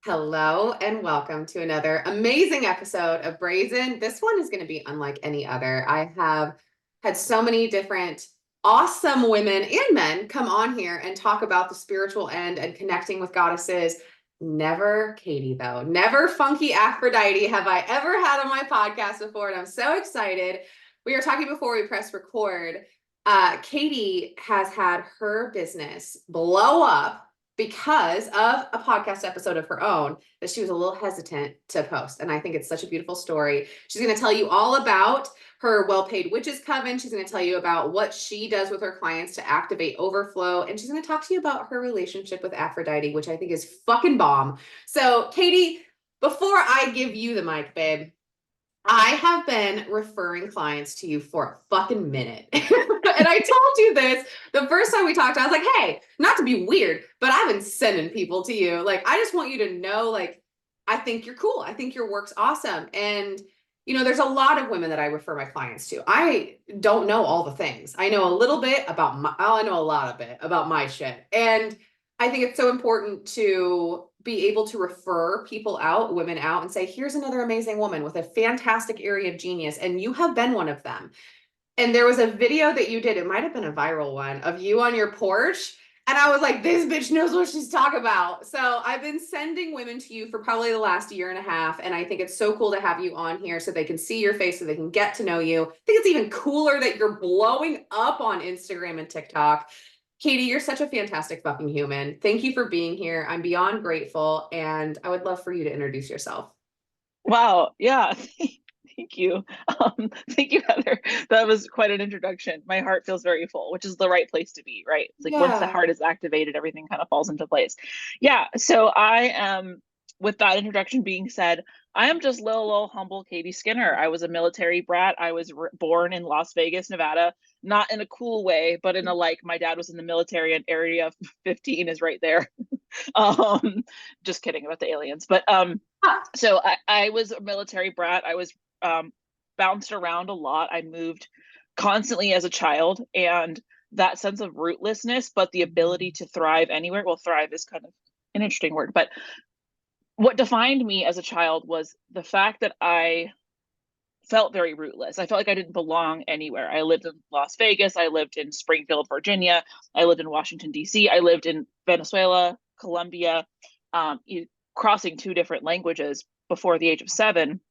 Hello and welcome to another amazing episode of Brazen. This one is going to be unlike any other. I have had so many different awesome women and men come on here and talk about the spiritual end and connecting with goddesses. Never Katie, though. Never Funky Aphrodite have I ever had on my podcast before, and I'm so excited. We were talking before we press record. Katie has had her business blow up because of a podcast episode of her own that she was a little hesitant to post. And I think it's such a beautiful story. She's going to tell you all about her well-paid witches coven. She's going to tell you about what she does with her clients to activate overflow. And she's going to talk to you about her relationship with Aphrodite, which I think is fucking bomb. So, Katie, before I give you the mic, babe, I have been referring clients to you for a fucking minute. And I told you this the first time we talked. I was like, hey, not to be weird, but I've been sending people to you. Like, I just want you to know, like, I think you're cool. I think your work's awesome. And, there's a lot of women that I refer my clients to. I don't know all the things. I know a little bit about I know a lot of it about my shit. And I think it's so important to be able to refer people out, women out, and say, here's another amazing woman with a fantastic area of genius. And you have been one of them. And there was a video that you did, it might have been a viral one, of you on your porch. And I was like, this bitch knows what she's talking about. So I've been sending women to you for probably the last year and a half. And I think it's so cool to have you on here so they can see your face, so they can get to know you. I think it's even cooler that you're blowing up on Instagram and TikTok. Katie, you're such a fantastic fucking human. Thank you for being here. I'm beyond grateful. And I would love for you to introduce yourself. Wow. Yeah. Thank you. Thank you, Heather. That was quite an introduction. My heart feels very full, which is the right place to be, right? It's like once the Yeah. heart is activated, everything kind of falls into place. Yeah. So I am, with that introduction being said, I am just little humble Katie Skinner. I was a military brat. I was born in Las Vegas, Nevada, not in a cool way, but in a like, my dad was in the military and Area 15 is right there. um, just kidding about the aliens. But so I was a military brat. I was bounced around a lot. I moved constantly as a child, and that sense of rootlessness, but the ability to thrive anywhere. Well, thrive is kind of an interesting word, but what defined me as a child was the fact that I felt very rootless. I felt like I didn't belong anywhere. I lived in Las Vegas. I lived in Springfield, Virginia. I lived in Washington, D.C. I lived in Venezuela, Colombia, crossing two different languages before the age of 7.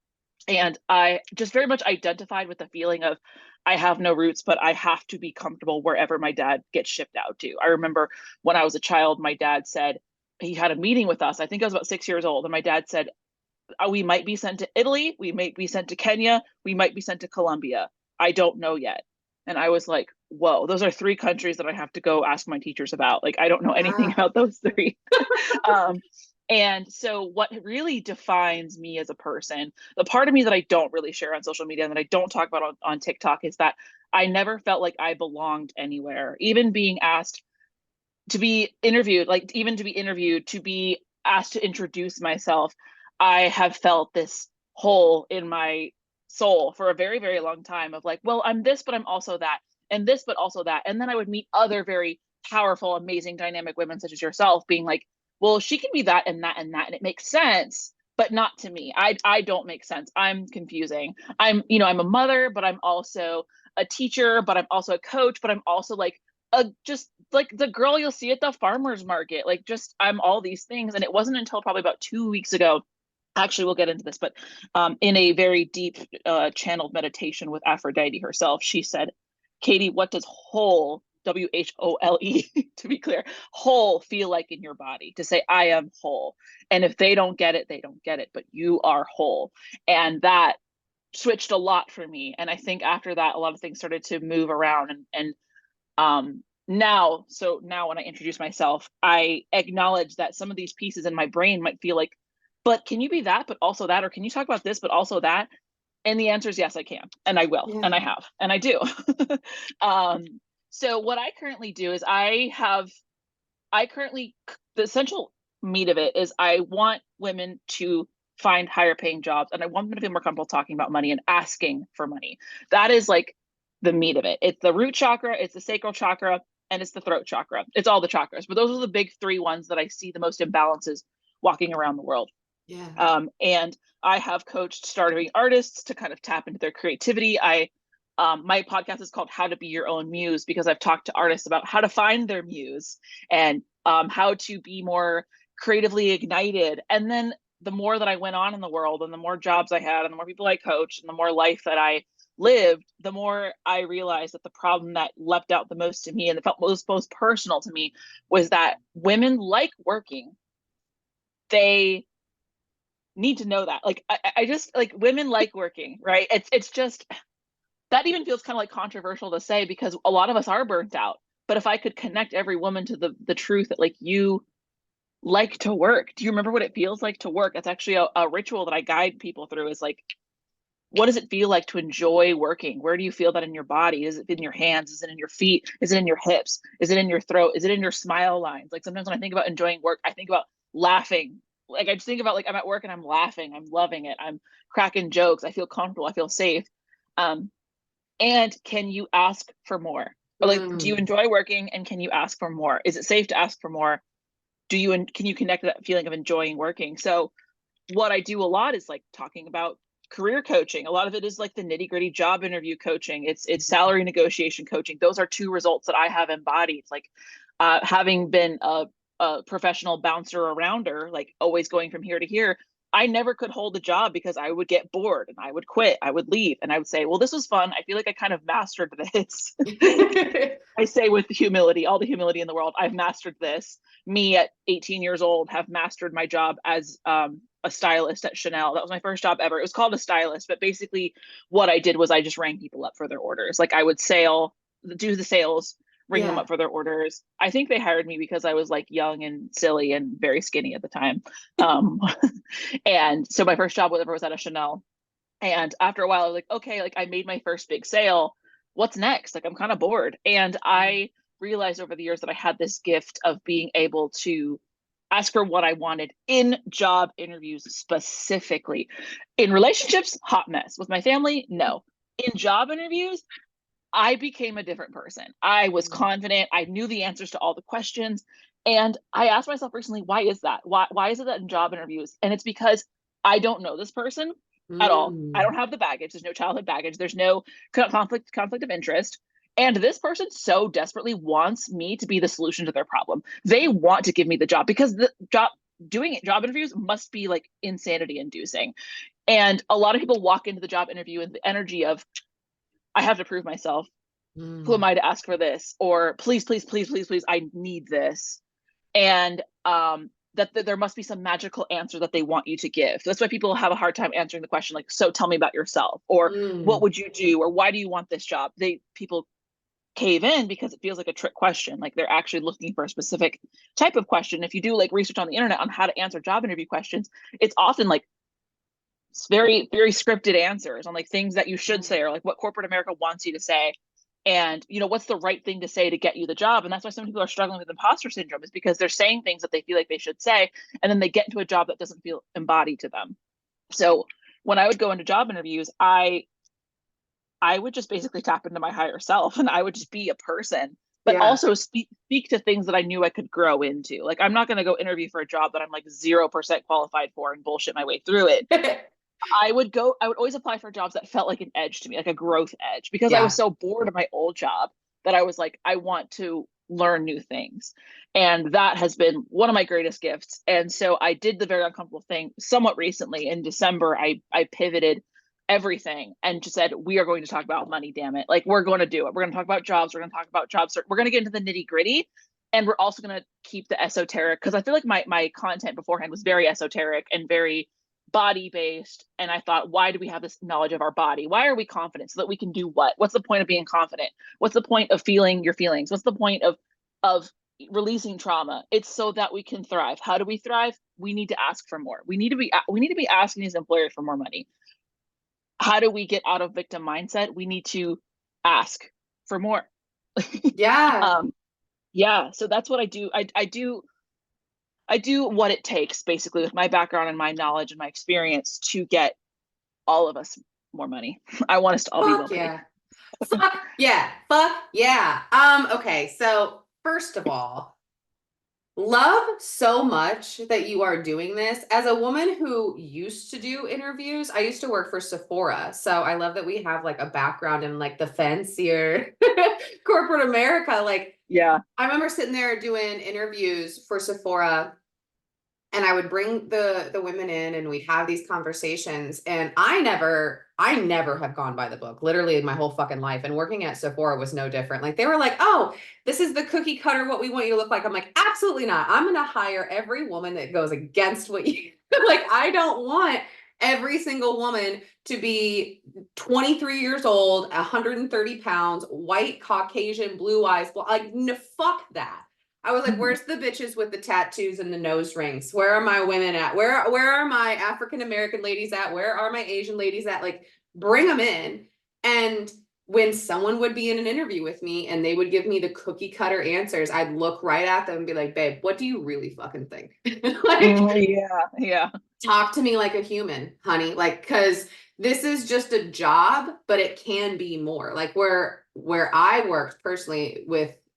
And I just very much identified with the feeling of I have no roots, but I have to be comfortable wherever my dad gets shipped out to. I remember when I was a child, my dad said, he had a meeting with us. I think I was about 6 years old. And my dad said, we might be sent to Italy. We might be sent to Kenya. We might be sent to Colombia. I don't know yet. And I was like, whoa, those are 3 countries that I have to go ask my teachers about. Like, I don't know anything Wow. about those 3. And so what really defines me as a person, the part of me that I don't really share on social media and that I don't talk about on TikTok, is that I never felt like I belonged anywhere. Even being asked to be interviewed, like even to be interviewed, to be asked to introduce myself, I have felt this hole in my soul for a very, very long time of like, well, I'm this, but I'm also that, and this, but also that. And then I would meet other very powerful, amazing, dynamic women such as yourself being like, well, she can be that and that and that. And it makes sense, but not to me. I don't make sense. I'm confusing. I'm a mother, but I'm also a teacher, but I'm also a coach, but I'm also like just like the girl you'll see at the farmer's market. Like just I'm all these things. And it wasn't until probably about 2 weeks ago, actually we'll get into this, but in a very deep channeled meditation with Aphrodite herself, she said, Katie, what does whole, WHOLE, to be clear, whole feel like in your body? To say, I am whole. And if they don't get it, they don't get it, but you are whole. And that switched a lot for me. And I think after that, a lot of things started to move around. And now when I introduce myself, I acknowledge that some of these pieces in my brain might feel like, but can you be that, but also that? Or can you talk about this, but also that? And the answer is yes, I can. And I will. Yeah. And I have. And I do. um, so what I currently do is the essential meat of it is I want women to find higher paying jobs, and I want them to feel more comfortable talking about money and asking for money. That is like the meat of it. It's the root chakra, it's the sacral chakra, and it's the throat chakra. It's all the chakras, but those are the big 3 ones that I see the most imbalances walking around the world. Yeah. And I have coached starving artists to kind of tap into their creativity. My podcast is called How to Be Your Own Muse, because I've talked to artists about how to find their muse and how to be more creatively ignited. And then the more that I went on in the world and the more jobs I had and the more people I coached and the more life that I lived, the more I realized that the problem that leapt out the most to me and that felt most personal to me was that women like working. They need to know that. Like I just like women like working, right? It's just that even feels kind of like controversial to say because a lot of us are burnt out. But if I could connect every woman to the truth that like you like to work. Do you remember what it feels like to work? That's actually a ritual that I guide people through is like, what does it feel like to enjoy working? Where do you feel that in your body? Is it in your hands? Is it in your feet? Is it in your hips? Is it in your throat? Is it in your smile lines? Like sometimes when I think about enjoying work, I think about laughing. Like I just think about like I'm at work and I'm laughing. I'm loving it. I'm cracking jokes. I feel comfortable. I feel safe. Um, and can you ask for more? Or like, do you Mm. enjoy working and can you ask for more? Is it safe to ask for more? Can you connect that feeling of enjoying working? So what I do a lot is like talking about career coaching. A lot of it is like the nitty gritty job interview coaching. It's salary negotiation coaching. Those are two results that I have embodied. Like having been a professional bouncer arounder, like always going from here to here. I never could hold a job because I would get bored and I would quit. I would leave and I would say, well, this was fun. I feel like I kind of mastered this. I say with humility, all the humility in the world, I've mastered this. Me at 18 years old have mastered my job as a stylist at Chanel. That was my first job ever. It was called a stylist, but basically what I did was I just rang people up for their orders. Like I would do the sales, ring them Yeah. up for their orders. I think they hired me because I was like young and silly and very skinny at the time. Um, and so my first job ever was at a Chanel. And after a while, I was like, okay, like I made my first big sale. What's next? Like I'm kind of bored. And I realized over the years that I had this gift of being able to ask for what I wanted in job interviews specifically. In relationships, hot mess. With my family, no. In job interviews, I became a different person. I was confident. I knew the answers to all the questions. And I asked myself recently, why is that? Why is it that in job interviews? And it's because I don't know this person at all. I Mm. don't have the baggage. There's no childhood baggage. There's no conflict of interest. And this person so desperately wants me to be the solution to their problem. They want to give me the job because the job interviews must be like insanity inducing. And a lot of people walk into the job interview with the energy of, I have to prove myself. Who am Mm. I to ask for this? Or please, please, please, please, please, I need this. And that there must be some magical answer that they want you to give. That's why people have a hard time answering the question like, so tell me about yourself, or what Mm. would you do, or why do you want this job? People cave in because it feels like a trick question. Like they're actually looking for a specific type of question. If you do like research on the internet on how to answer job interview questions, it's often like very, very scripted answers on like things that you should say or like what corporate America wants you to say. And what's the right thing to say to get you the job? And that's why some people are struggling with imposter syndrome, is because they're saying things that they feel like they should say, and then they get into a job that doesn't feel embodied to them. So when I would go into job interviews, I would just basically tap into my higher self and I would just be a person, but Yeah. also speak to things that I knew I could grow into. Like I'm not going to go interview for a job that I'm like 0% qualified for and bullshit my way through it. I would always apply for jobs that felt like an edge to me, like a growth edge, because I was Yeah. so bored of my old job that I was like, I want to learn new things. And that has been one of my greatest gifts. And so I did the very uncomfortable thing somewhat recently in December. I pivoted everything and just said, we are going to talk about money, damn it. Like we're going to do it. We're going to talk about jobs. We're going to talk about job search. We're going to get into the nitty gritty. And we're also going to keep the esoteric, because I feel like my content beforehand was very esoteric and very body based. And I thought, why do we have this knowledge of our body? Why are we confident? So that we can do what? What's the point of being confident? What's the point of feeling your feelings? What's the point of releasing trauma? It's so that we can thrive. How do we thrive? We need to ask for more. We need to be asking these employers for more money. How do we get out of victim mindset? We need to ask for more. Yeah. um yeah, so that's what I do. I do what it takes, basically, with my background and my knowledge and my experience to get all of us more money. I want us to all be well Fuck paid. yeah. Fuck yeah. Fuck yeah. Okay. So first of all, Love so much that you are doing this. As a woman who used to do interviews, I used to work for Sephora. So I love that we have like a background in like the fancier corporate America. Like Yeah. I remember sitting there doing interviews for Sephora, and I would bring the women in and we'd have these conversations, and I never have gone by the book literally in my whole fucking life, and working at Sephora was no different. Like they were like, "Oh, this is the cookie cutter what we want you to look like." I'm like, "Absolutely not. I'm going to hire every woman that goes against what you like. I don't want every single woman to be 23 years old, 130 pounds, white, Caucasian, blue eyes, like no, fuck that." I was like, Mhm. "Where's the bitches with the tattoos and the nose rings? Where are my women at? Where are my African American ladies at? Where are my Asian ladies at? Like, bring them in." And when someone would be in an interview with me and they would give me the cookie cutter answers, I'd look right at them and be like, "Babe, what do you really fucking think?" Like, Yeah, yeah. talk to me like a human, honey. Like, cause this is just a job, but it can be more. Like where I worked personally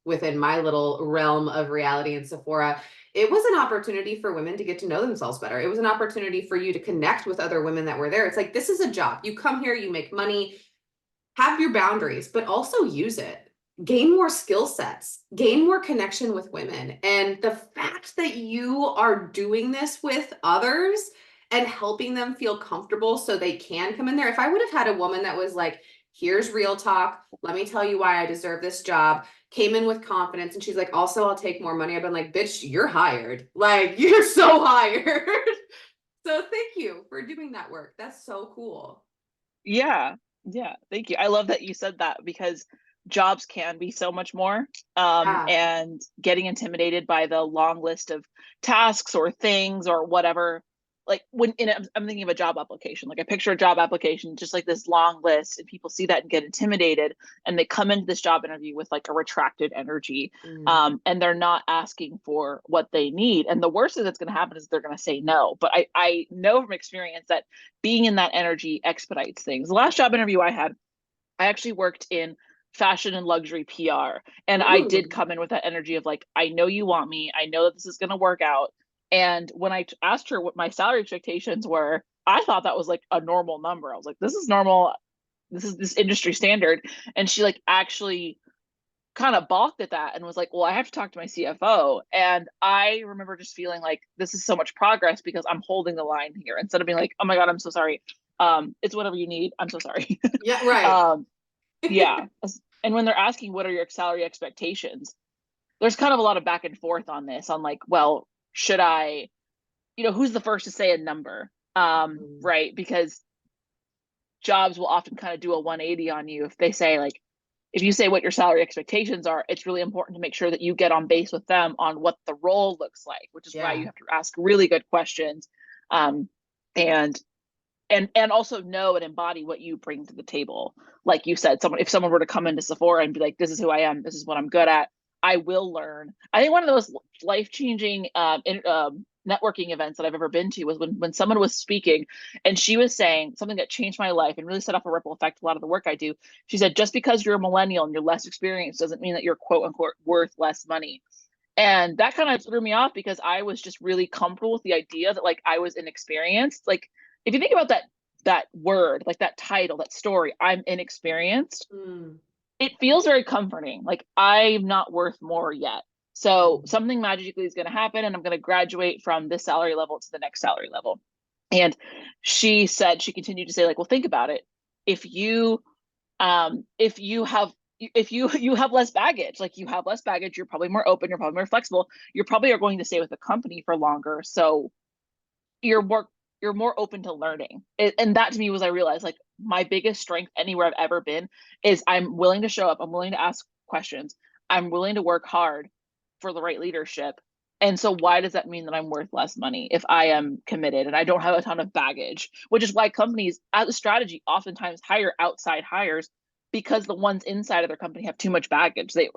within my little realm of reality in Sephora, it was an opportunity for women to get to know themselves better. It was an opportunity for you to connect with other women that were there. It's like, this is a job. You come here, you make money, have your boundaries, but also use it. Gain more skill sets, gain more connection with women. And the fact that you are doing this with others and helping them feel comfortable so they can come in there. If I would have had a woman that was like, "Here's real talk. Let me tell you why I deserve this job," came in with confidence, and she's like, "Also, I'll take more money." I've been like, "Bitch, you're hired. Like, you're so hired." So thank you for doing that work. That's so cool. Yeah. Yeah. Thank you. I love that you said that because jobs can be so much more. Yeah. And getting intimidated by the long list of tasks or things or whatever. Like when I'm thinking of a job application, like I picture a job application, just like this long list, and people see that and get intimidated, and they come into this job interview with like a retracted energy, Mm. and they're not asking for what they need. And the worst thing that's going to happen is they're going to say no. But I know from experience that being in that energy expedites things. The last job interview I had, I actually worked in fashion and luxury PR. And I did Ooh. come in with that energy of like, I know you want me. I know that this is going to work out. And when I asked her what my salary expectations were, I thought that was like a normal number. I was like, this is normal. This is this industry standard. And she like actually kind of balked at that and was like, well, I have to talk to my CFO. And I remember just feeling like this is so much progress because I'm holding the line here instead of being like, oh my God, I'm so sorry. It's whatever you need. I'm so sorry. Yeah, right. um, yeah. And when they're asking what are your salary expectations, there's kind of a lot of back and forth on this on like, well, should I, who's the first to say a number? Mm. Right. Because jobs will often kind of do a 180 on you if they say like, if you say what your salary expectations are, it's really important to make sure that you get on base with them on what the role looks like, which is why you Yeah. have to ask really good questions, um, and and also know and embody what you bring to the table. Like you said, if someone were to come into Sephora and be like, "This is who I am. This is what I'm good at," I will learn. I think one of those life changing networking events that I've ever been to was when someone was speaking and she was saying something that changed my life and really set off a ripple effect. A lot of the work I do. She said, "Just because you're a millennial and you're less experienced doesn't mean that you're quote unquote worth less money." And that kind of threw me off because I was just really comfortable with the idea that like I was inexperienced. Like if you think about that word, like that title, that story, I'm inexperienced, Mm. it feels very comforting. Like I'm not worth more yet. So something magically is going to happen and I'm going to graduate from this salary level to the next salary level. And she continued to say like, well, think about it. If you if you have if you have less baggage, like you have less baggage, you're probably more open, you're probably more flexible, you're probably are going to stay with the company for longer, so you're more you're more open to learning. And that to me was, I realized like my biggest strength anywhere I've ever been is I'm willing to show up, I'm willing to ask questions, I'm willing to work hard for the right leadership. And so why does that mean that I'm worth less money if I am committed and I don't have a ton of baggage? Which is why companies as a strategy oftentimes hire outside hires, because the ones inside of their company have too much baggage. They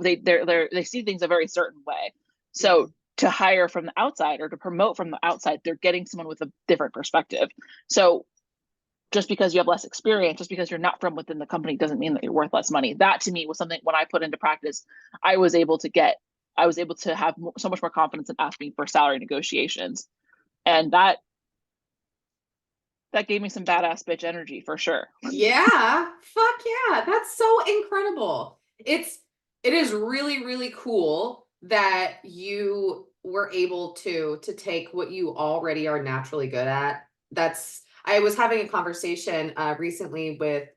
see things a very certain way. So Mm. to hire from the outside or to promote from the outside, they're getting someone with a different perspective. So just because you have less experience, just because you're not from within the company doesn't mean that you're worth less money. That to me was something when I put into practice, I was able to get I was able to have so much more confidence in asking for salary negotiations. And that gave me some badass bitch energy for sure. Yeah, fuck yeah. That's so incredible. It is really, really cool that you were able to take what you already are naturally good at. That's I was having a conversation recently with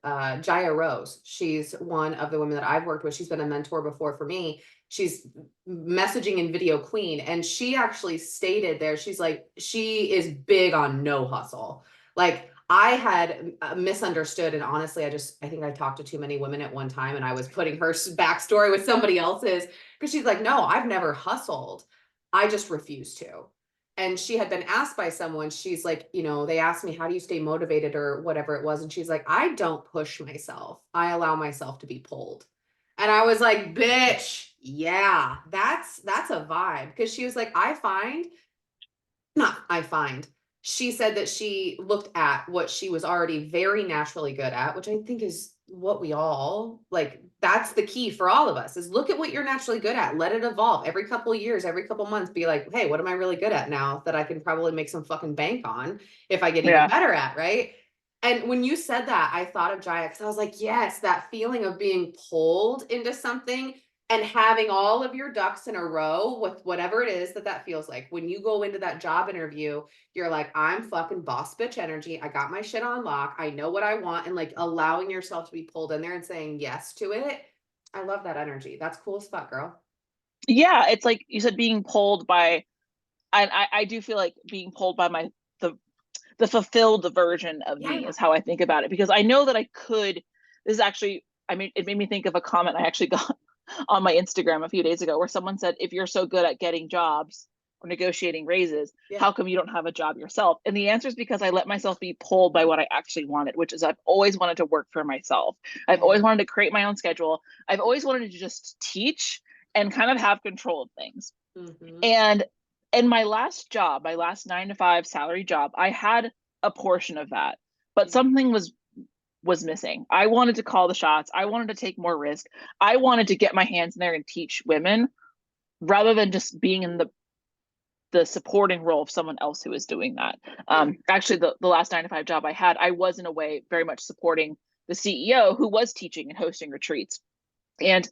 Jaya Rose. She's one of the women that I've worked with. She's been a mentor before for me. She's messaging and video queen. And she actually stated there, she's like, she is big on no hustle. Like I had misunderstood, and honestly, I think I talked to too many women at one time, and I was putting her backstory with somebody else's because she's like, no, I've never hustled. I just refuse to. And she had been asked by someone, she's like, they asked me, how do you stay motivated or whatever it was? And she's like, I don't push myself. I allow myself to be pulled. And I was like, bitch, yeah, that's a vibe. Because she was like, not I find. She said that she looked at what she was already very naturally good at, which I think is what we all like. That's the key for all of us is look at what you're naturally good at. Let it evolve every couple of years, every couple of months. Be like, hey, what am I really good at now that I can probably make some fucking bank on if I get even Yeah. better at, right? And when you said that, I thought of Jaya because I was like, yes, that feeling of being pulled into something and having all of your ducks in a row with whatever it is that feels like. When you go into that job interview, you're like, I'm fucking boss bitch energy. I got my shit on lock. I know what I want. And like allowing yourself to be pulled in there and saying yes to it. I love that energy. That's cool as fuck, girl. Yeah. It's like you said, being pulled by, I do feel like being pulled by the, the fulfilled version of me Yeah. is how I think about it, because I know that I could, this is actually, I mean, it made me think of a comment I actually got on my Instagram a few days ago where someone said, if you're so good at getting jobs or negotiating raises, Yeah. how come you don't have a job yourself? And the answer is because I let myself be pulled by what I actually wanted, which is I've always wanted to work for myself. I've Yeah. always wanted to create my own schedule. I've always wanted to just teach and kind of have control of things. Mm-hmm. And in my last job, my last 9 to 5 salary job, I had a portion of that, but Yeah. something was missing. I wanted to call the shots. I wanted to take more risk. I wanted to get my hands in there and teach women rather than just being in the supporting role of someone else who is doing that. Yeah. Actually, the last 9 to 5 job I had, I was in a way very much supporting the CEO who was teaching and hosting retreats. And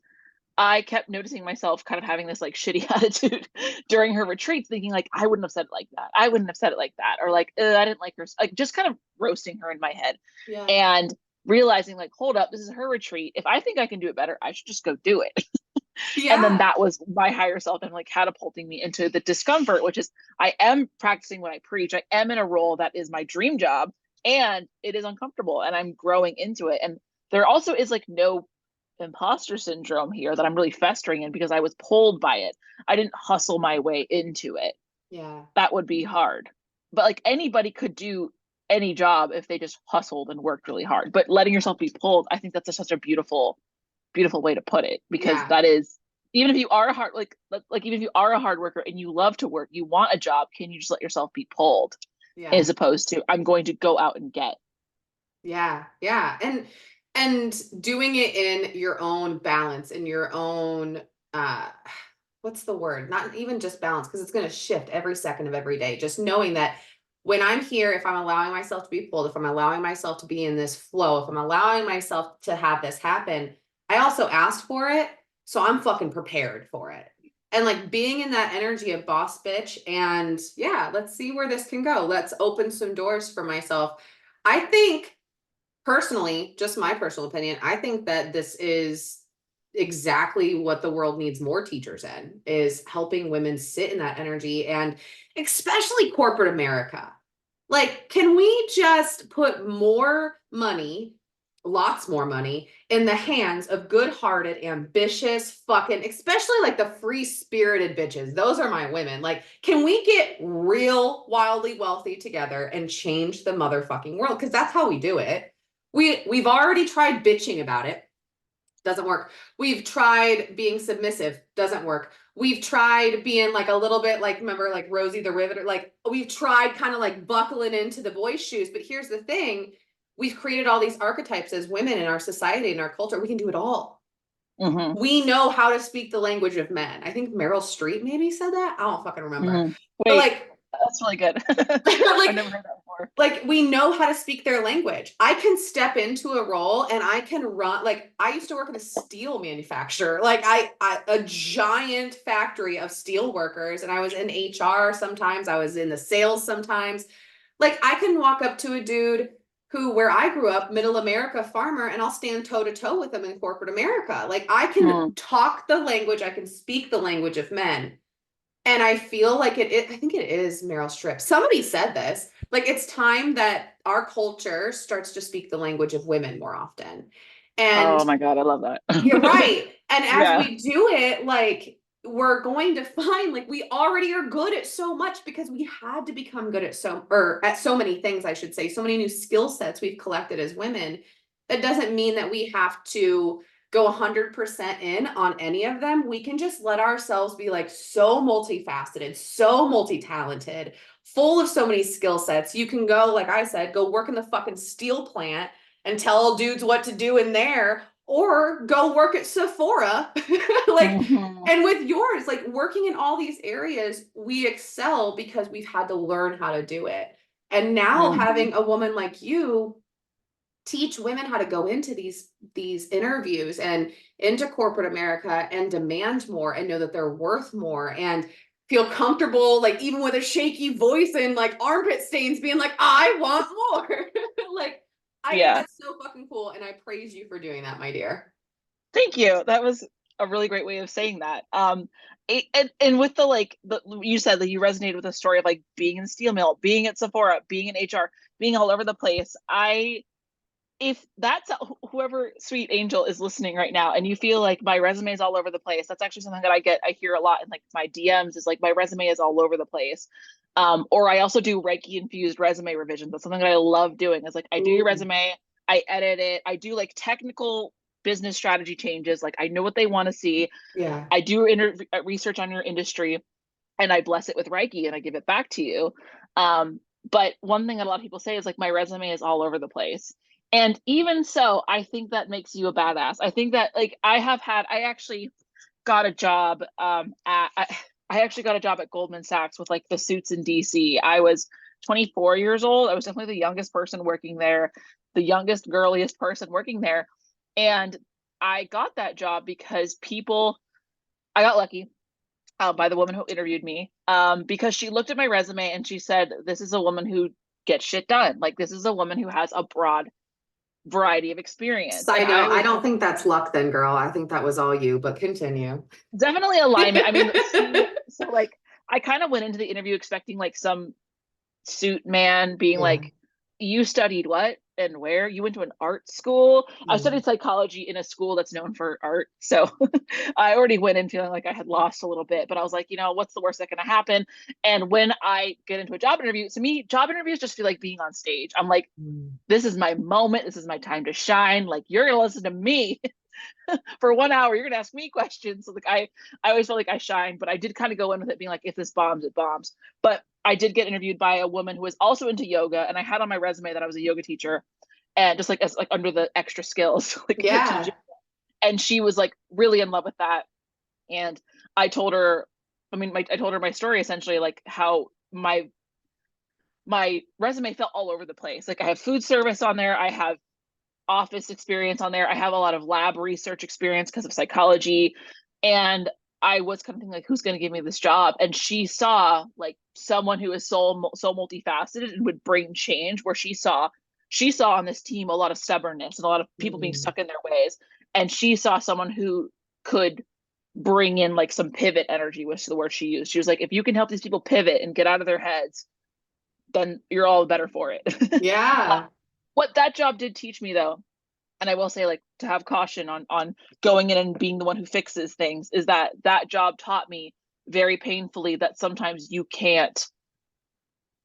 I kept noticing myself kind of having this like shitty attitude during her retreats, thinking like, I wouldn't have said it like that. I wouldn't have said it like that. Or like, I didn't like her. Like just kind of roasting her in my head Yeah. and realizing like, hold up, this is her retreat. If I think I can do it better, I should just go do it. And then Yeah. that was my higher self and like catapulting me into the discomfort, which is I am practicing what I preach. I am in a role that is my dream job and it is uncomfortable and I'm growing into it. And there also is like no imposter syndrome here that I'm really festering in because I was pulled by it. I didn't hustle my way into it. Yeah. That would be hard. But like anybody could do any job if they just hustled and worked really hard. But letting yourself be pulled, I think that's such a beautiful, beautiful way to put it, because Yeah. that is, even if you are a hard like even if you are a hard worker and you love to work, you want a job, can you just let yourself be pulled Yeah. as opposed to I'm going to go out and get. Yeah, yeah. And doing it in your own balance, in your own uh what's the word? Not even just balance, because it's going to shift every second of every day. Just knowing that when I'm here, if I'm allowing myself to be pulled, if I'm allowing myself to be in this flow, if I'm allowing myself to have this happen, I also asked for it, so I'm fucking prepared for it. And like being in that energy of boss bitch, and yeah, let's see where this can go. Let's open some doors for myself. I think personally, just my personal opinion, I think that this is exactly what the world needs more teachers in, is helping women sit in that energy, and especially corporate America. Like, can we just put more money, lots more money in the hands of good-hearted, ambitious, fucking, especially like the free-spirited bitches. Those are my women. Like, can we get real wildly wealthy together and change the motherfucking world? Because that's how we do it. We've already tried bitching about it. Doesn't work. We've tried being submissive. Doesn't work. We've tried being like a little bit like, remember, like Rosie the Riveter. Like we've tried kind of like buckling into the boys' shoes. But here's the thing: we've created all these archetypes as women in our society and our culture. We can do it all. Mm-hmm. We know how to speak the language of men. I think Meryl Streep maybe said that. I don't fucking remember. Mm-hmm. But Wait, that's really good. I've like never heard that before. like we know how to speak their language. I can step into a role and I can run, like I used to work in a steel manufacturer, like I a giant factory of steel workers, and I was in HR sometimes, I was in the sales sometimes. Like I can walk up to a dude who, where I grew up, middle America farmer, and I'll stand toe to toe with him in corporate America. Like I can Mm, talk the language, I can speak the language of men. And I feel like I think it is Meryl Streep. Somebody said this. Like it's time that our culture starts to speak the language of women more often. And oh my God, I love that. you're right. And as Yeah. we do it, like we're going to find like we already are good at so much because we had to become good at or at so many things, I should say, so many new skill sets we've collected as women. That doesn't mean that we have to go 100% in on any of them. We can just let ourselves be like so multifaceted, so multi-talented, full of so many skill sets. You can go, like I said, go work in the fucking steel plant and tell dudes what to do in there, or go work at Sephora. Like, Mm-hmm. and with yours, like working in all these areas, we excel because we've had to learn how to do it. And now Mm-hmm. having a woman like you teach women how to go into these interviews and into corporate America and demand more and know that they're worth more and feel comfortable, like even with a shaky voice and like armpit stains, being like, I want more. Like, I think Yeah. that's so fucking cool. And I praise you for doing that, my dear. Thank you. That was a really great way of saying that. And with the like the you said that you resonated with the story of like being in the steel mill, being at Sephora, being in HR, being all over the place. If that's whoever sweet angel is listening right now and you feel like my resume is all over the place, that's actually something that I hear a lot in like my DMs is like my resume is all over the place. Or I also do Reiki infused resume revisions. That's something that I love doing. Is like I do your Ooh, resume, I edit it, I do like technical business strategy changes. Like I know what they want to see. yeah. I do research on your industry, and I bless it with Reiki and I give it back to you. But one thing that a lot of people say is like my resume is all over the place. And even so, I think that makes you a badass. I think that like I actually got a job I actually got a job at Goldman Sachs with like the suits in DC. I was 24 years old. I was definitely the youngest person working there, the youngest, girliest person working there. And I got that job because I got lucky by the woman who interviewed me because she looked at my resume and she said, "This is a woman who gets shit done. Like this is a woman who has a broad variety of experience." And Side I note, I was don't think that's luck then, girl. I think that was all you, but continue. definitely alignment. I mean, so like I kind of went into the interview expecting like some suit man being Yeah. like, "You studied what and where? You went to an art school?" I Yeah. studied psychology in a school that's known for art. So I already went in feeling like I had lost a little bit, but I was like, what's the worst that can happen? And when I get into a job interview, to me, job interviews just feel like being on stage. I'm like, Mm. this is my moment. This is my time to shine. Like, you're going to listen to me for 1 hour. You're going to ask me questions. So, like, I always felt like I shined, but I did kind of go in with it being like, if this bombs, it bombs. But I did get interviewed by a woman who was also into yoga. And I had on my resume that I was a yoga teacher and just like as like under the extra skills, like I teach. Yeah. And she was like really in love with that. And I told her, I told her my story essentially, like how my resume felt all over the place. Like I have food service on there, I have office experience on there, I have a lot of lab research experience because of psychology, and I was kind of thinking like, who's going to give me this job? And she saw like someone who is so multifaceted and would bring change. Where she saw on this team a lot of stubbornness and a lot of people being Mm. stuck in their ways, and she saw someone who could bring in like some pivot energy, was the word she used. She was like, if you can help these people pivot and get out of their heads, then you're all better for it. Yeah. What that job did teach me though, and I will say like to have caution on going in and being the one who fixes things, is that that job taught me very painfully that sometimes you can't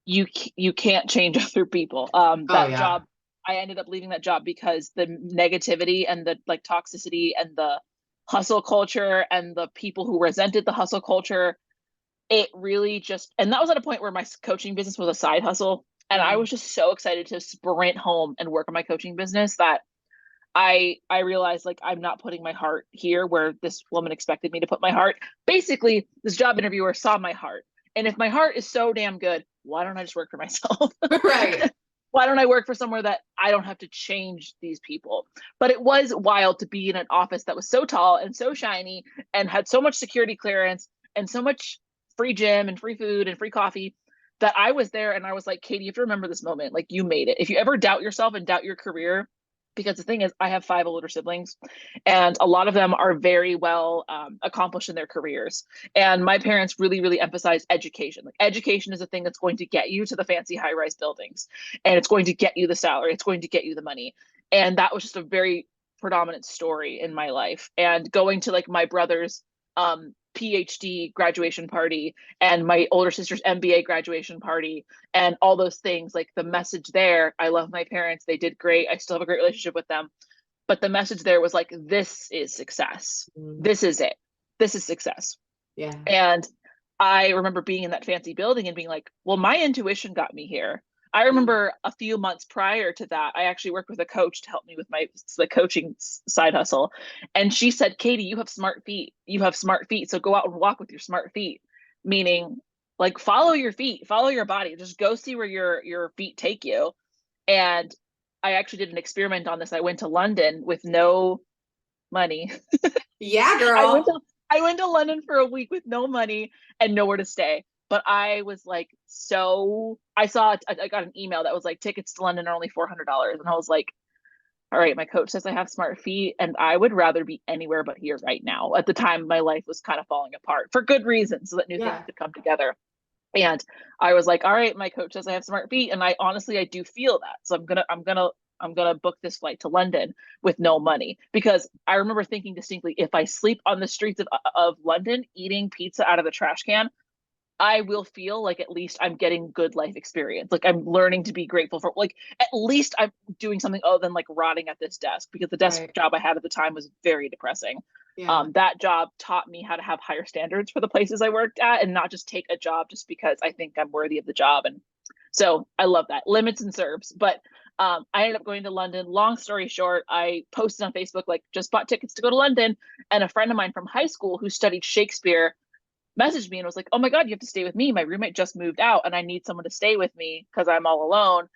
change other people. Oh That yeah. job, I ended up leaving that job because the negativity and the like toxicity and the hustle culture and the people who resented the hustle culture, it really just, and that was at a point where my coaching business was a side hustle, and I Mm. was just so excited to sprint home and work on my coaching business that I realized like I'm not putting my heart here where this woman expected me to put my heart. Basically, this job interviewer saw my heart. And if my heart is so damn good, why don't I just work for myself? Right. Why don't I work for somewhere that I don't have to change these people? But it was wild to be in an office that was so tall and so shiny and had so much security clearance and so much free gym and free food and free coffee that I was there and I was like, Katie, you have to remember this moment. Like you made it. If you ever doubt yourself and doubt your career, because the thing is, I have 5 older siblings, and a lot of them are very well accomplished in their careers. And my parents really, really emphasize education. Like education is a thing that's going to get you to the fancy high-rise buildings, and it's going to get you the salary. It's going to get you the money. And that was just a very predominant story in my life. And going to like my brother's PhD graduation party and my older sister's MBA graduation party and all those things, like the message there, I love my parents. They did great. I still have a great relationship with them. But the message there was like, this is success. Mm. This is it. This is success. Yeah. And I remember being in that fancy building and being like, well, my intuition got me here. I remember a few months prior to that, I actually worked with a coach to help me with my coaching side hustle. And she said, Katie, you have smart feet. You have smart feet. So go out and walk with your smart feet, meaning like follow your feet, follow your body, just go see where your feet take you. And I actually did an experiment on this. I went to London with no money. Yeah, I went girl. to I went to London for a week with no money and nowhere to stay. But I was like, so I saw I got an email that was like tickets to London are only $400, and I was like, all right, my coach says I have smart feet, and I would rather be anywhere but here right now. At the time, my life was kind of falling apart for good reasons, so that new things Yeah. could come together. And I was like, all right, my coach says I have smart feet, and I honestly I do feel that. So I'm gonna book this flight to London with no money, because I remember thinking distinctly, if I sleep on the streets of London eating pizza out of the trash can, I will feel like at least I'm getting good life experience. Like I'm learning to be grateful for, like, at least I'm doing something other than like rotting at this desk, because the desk Right. job I had at the time was very depressing. Yeah. That job taught me how to have higher standards for the places I worked at and not just take a job just because I think I'm worthy of the job. And so I love that. Limits and serves. But I ended up going to London. Long story short, I posted on Facebook, like, just bought tickets to go to London. And a friend of mine from high school who studied Shakespeare messaged me and was like, oh my God, you have to stay with me. My roommate just moved out and I need someone to stay with me because I'm all alone.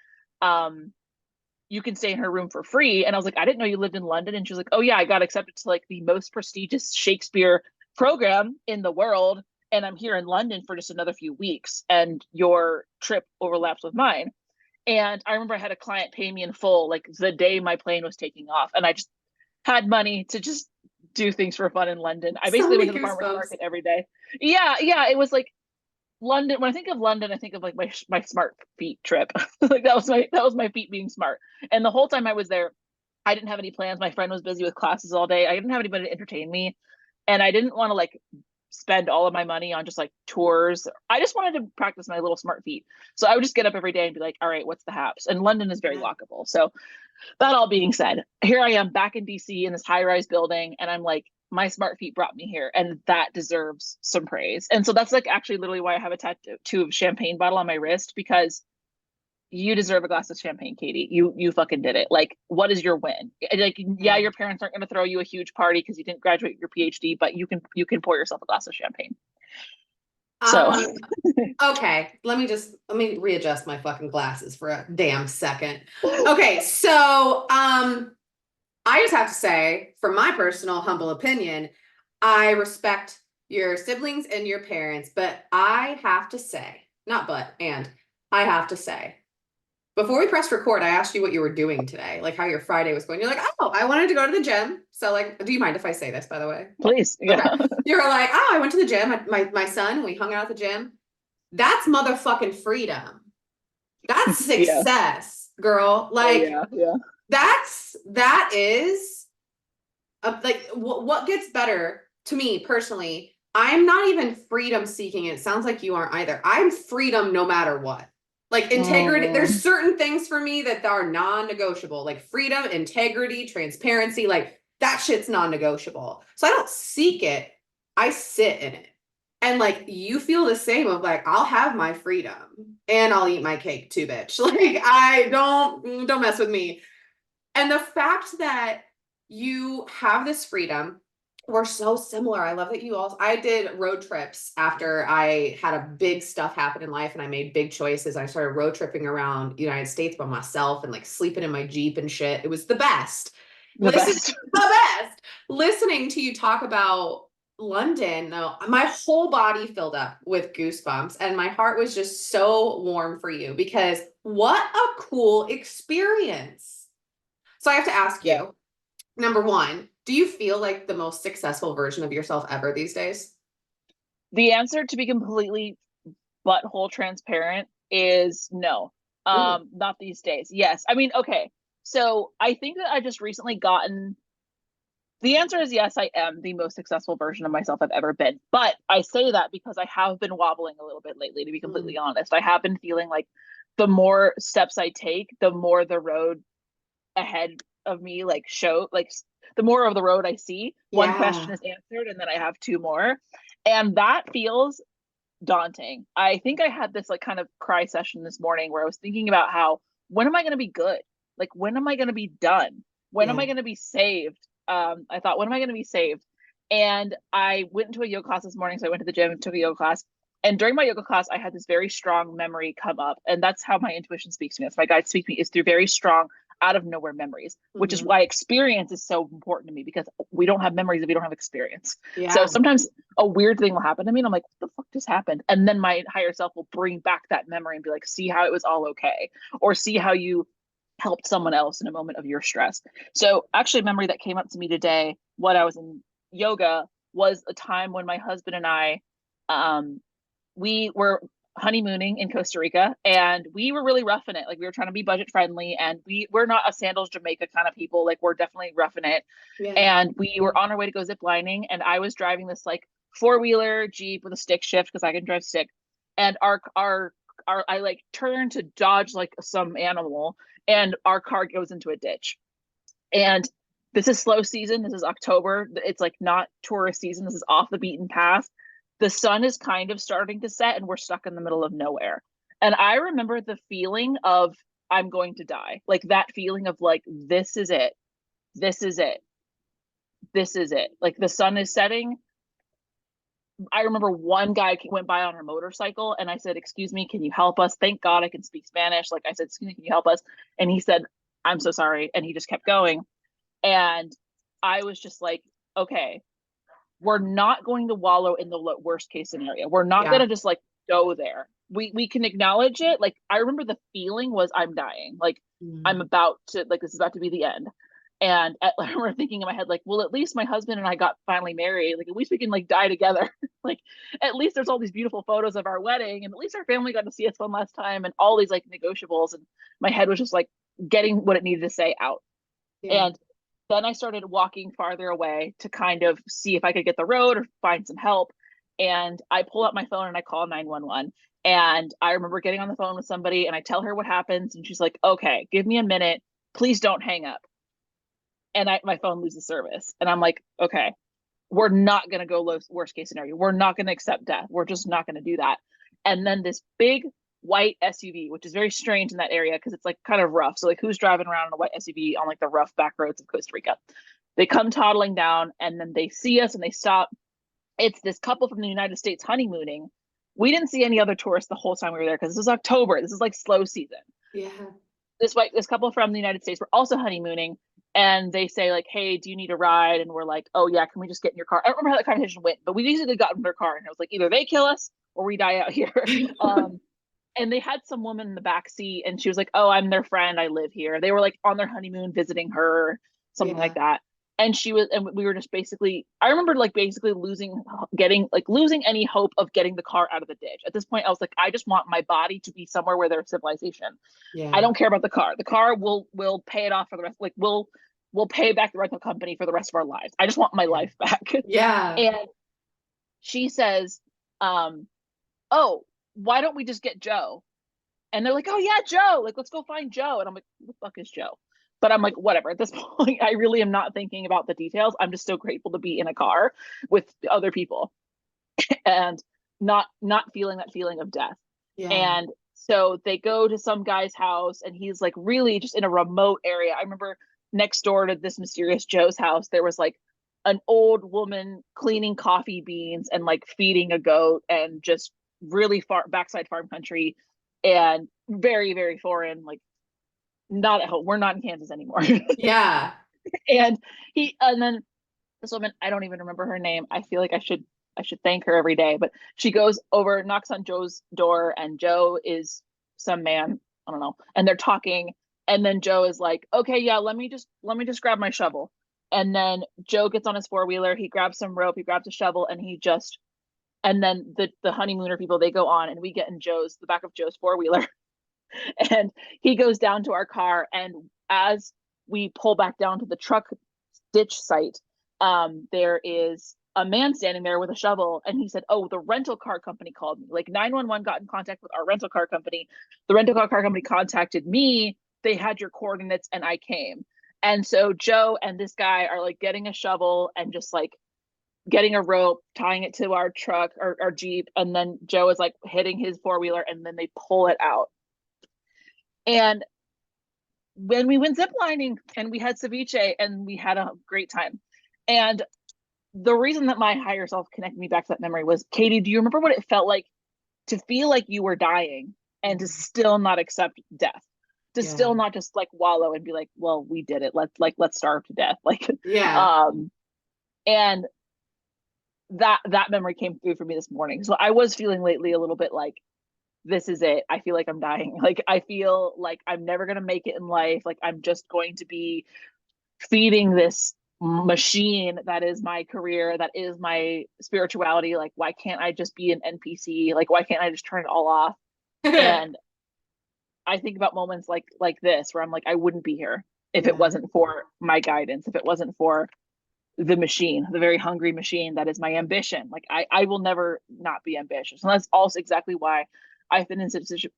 You can stay in her room for free. And I was like, I didn't know you lived in London. And she was like, oh yeah, I got accepted to like the most prestigious Shakespeare program in the world. And I'm here in London for just another few weeks. And your trip overlaps with mine. And I remember I had a client pay me in full, like the day my plane was taking off. And I just had money to just do things for fun in London. I So basically went many to the farmer's goosebumps. market every day. Yeah, yeah. It was like London. When I think of London, I think of like my smart feet trip. Like that was my feet being smart. And the whole time I was there, I didn't have any plans. My friend was busy with classes all day. I didn't have anybody to entertain me, and I didn't want to like spend all of my money on just like tours. I just wanted to practice my little smart feet. So I would just get up every day and be like, all right, what's the haps? And London is very Yeah. walkable. So that all being said, here I am back in DC in this high-rise building, and I'm like, my smart feet brought me here, and that deserves some praise. And so that's like actually literally why I have a tattoo of champagne bottle on my wrist, because you deserve a glass of champagne, Katie. You fucking did it. Like, what is your win? Like, yeah, Yeah. your parents aren't going to throw you a huge party because you didn't graduate your PhD, but you can pour yourself a glass of champagne. So Um, okay, let me readjust my fucking glasses for a damn second. Okay, so I just have to say, from my personal humble opinion, I respect your siblings and your parents, but I have to say, not but, and I have to say, before we pressed record, I asked you what you were doing today, like how your Friday was going. You're like, oh, I wanted to go to the gym. So, like, do you mind if I say this, by the way? please, Okay. yeah. You're like, oh, I went to the gym. My son, we hung out at the gym. That's motherfucking freedom. That's Yeah. success, girl. Oh Like, yeah, yeah. that is like what gets better to me personally. I'm not even freedom seeking. It sounds like you aren't either. I'm freedom no matter what. Like integrity, there's Mm, certain things for me that are non-negotiable, like freedom, integrity, transparency, like that shit's non-negotiable. So I don't seek it, I sit in it. And like you feel the same of like, I'll have my freedom and I'll eat my cake too, bitch. Like I don't mess with me. And the fact that you have this freedom. We're so similar. I love that you also, I did road trips after I had a big stuff happen in life and I made big choices. I started road tripping around the United States by myself and like sleeping in my Jeep and shit. It was the best. The Listen, best. the best. Listening to you talk about London, though, my whole body filled up with goosebumps and my heart was just so warm for you because what a cool experience. So I have to ask Yeah. you, number one, do you feel like the most successful version of yourself ever these days? The answer, to be completely butthole transparent, is no. Ooh. Not these days. Yes. I mean, okay. So I think that I just recently gotten the answer is yes, I am the most successful version of myself I've ever been. But I say that because I have been wobbling a little bit lately, to be Mm. completely honest. I have been feeling like the more steps I take, the more the road ahead of me the more of the road I see. One question Yeah. is answered and then I have two more. And that feels daunting. I think I had this like kind of cry session this morning where I was thinking about how, when am I going to be good? Like, when am I going to be done? When am Yeah. I going to be saved? I thought, when am I going to be saved? And I went into a yoga class this morning. So I went to the gym and took a yoga class. And during my yoga class, I had this very strong memory come up. And that's how my intuition speaks to me. That's my guides speak to me, is through very strong, out of nowhere memories, which is Hmm. why experience is so important to me, because we don't have memories if we don't have experience. So Yeah. sometimes a weird thing will happen to me and I'm like, what the fuck just happened? And then my higher self will bring back that memory and be like, see how it was all okay, or see how you helped someone else in a moment of your stress. So actually, a memory that came up to me today when I was in yoga was a time when my husband and I, um, we were honeymooning in Costa Rica and we were really roughing it. Like, we were trying to be budget friendly, and we're not a sandals Jamaica kind of people. Like, we're definitely roughing it. Yeah. And we were on our way to go zip lining, and I was driving this like four-wheeler Jeep with a stick shift because I can drive stick. And our I like turned to dodge like some animal, and our car goes into a ditch. And this is slow season. This is October. It's like not tourist season. This is off the beaten path. The sun is kind of starting to set, and we're stuck in the middle of nowhere. And I remember the feeling of, I'm going to die. Like, that feeling of like, this is it. This is it. This is it. Like, the sun is setting. I remember one guy went by on a motorcycle, and I said, "Excuse me, can you help us?" Thank God I can speak Spanish. Like, I said, "Excuse me, can you help us?" And he said, "I'm so sorry." And he just kept going. And I was just like, okay, we're not going to wallow in the worst case scenario. We're not going Yeah. to just like go there. We can acknowledge it. Like, I remember the feeling was, I'm dying. Like, I'm Mm. about to, like, this is about to be the end. And I remember thinking in my head, like, well, at least my husband and I got finally married. Like, at least we can like die together. Like, at least there's all these beautiful photos of our wedding, and at least our family got to see us one last time, and all these like negotiables. And my head was just like getting what it needed to say out. Yeah. And then I started walking farther away to kind of see if I could get the road or find some help. And I pull up my phone and I call 911. And I remember getting on the phone with somebody and I tell her what happens. And she's like, okay, give me a minute. Please don't hang up. And my phone loses service. And I'm like, okay, we're not going to go worst case scenario. We're not going to accept death. We're just not going to do that. And then this big white SUV, which is very strange in that area because it's like kind of rough. So like, who's driving around in a white SUV on like the rough back roads of Costa Rica? They come toddling down and then they see us and they stop. It's this couple from the United States honeymooning. We didn't see any other tourists the whole time we were there because this is October. This is like slow season. Yeah. This couple from the United States were also honeymooning, and they say like, "Hey, do you need a ride?" And we're like, "Oh yeah, can we just get in your car?" I don't remember how that conversation went, but we basically got in their car, and it was like, either they kill us or we die out here. Um, and they had some woman in the back seat, and she was like, "Oh, I'm their friend. I live here." They were like on their honeymoon visiting her, something like Yeah. that. And we were just basically, I remember like basically losing any hope of getting the car out of the ditch. At this point, I was like, I just want my body to be somewhere where there's civilization. I Yeah. don't care about the car. The car will pay it off for the rest. Like, we'll pay back the rental company for the rest of our lives. I just want my Yeah. life back. Yeah. And she says, "Oh, why don't we just get Joe?" And they're like, "Oh yeah, Joe. Like, let's go find Joe." And I'm like, "Who the fuck is Joe?" But I'm like, whatever. At this point, I really am not thinking about the details. I'm just so grateful to be in a car with other people and not feeling that feeling of death. Yeah. And so they go to some guy's house, and he's like really just in a remote area. I remember next door to this mysterious Joe's house, there was like an old woman cleaning coffee beans and like feeding a goat, and just really far backside farm country and very, very foreign, like not at home. We're not in Kansas anymore. Yeah. And and then this woman, I don't even remember her name. I feel like I should thank her every day, but she goes over, knocks on Joe's door, and Joe is some man, I don't know, and they're talking, and then Joe is like, "Okay, yeah, let me just grab my shovel." And then Joe gets on his four-wheeler, he grabs some rope, he grabs a shovel, and he just and then the honeymooner people, they go on, and we get in the back of Joe's four-wheeler, and he goes down to our car, and as we pull back down to the truck ditch site, there is a man standing there with a shovel, and he said, "Oh, the rental car company called me. Like 911 got in contact with our rental car company. The rental car company contacted me. They had your coordinates, and I came." And so Joe and this guy are like getting a shovel and just like getting a rope, tying it to our truck or our Jeep, and then Joe is like hitting his four-wheeler, and then they pull it out. And when we went ziplining and we had ceviche and we had a great time. And the reason that my higher self connected me back to that memory was, Katie, do you remember what it felt like to feel like you were dying and to still not accept death? To Yeah. still not just like wallow and be like, well, we did it. Let's starve to death. Like, Yeah. um, and that memory came through for me this morning. So I was feeling lately a little bit like, this is it. I feel like I'm dying. Like I feel like I'm never gonna make it in life. Like I'm just going to be feeding this machine that is my career, that is my spirituality. Like why can't I just be an NPC? Like why can't I just turn it all off? And I think about moments like this where I'm like, I wouldn't be here if it Yeah. wasn't for my guidance, if it wasn't for the machine, the very hungry machine that is my ambition. Like I will never not be ambitious. And that's also exactly why I've been in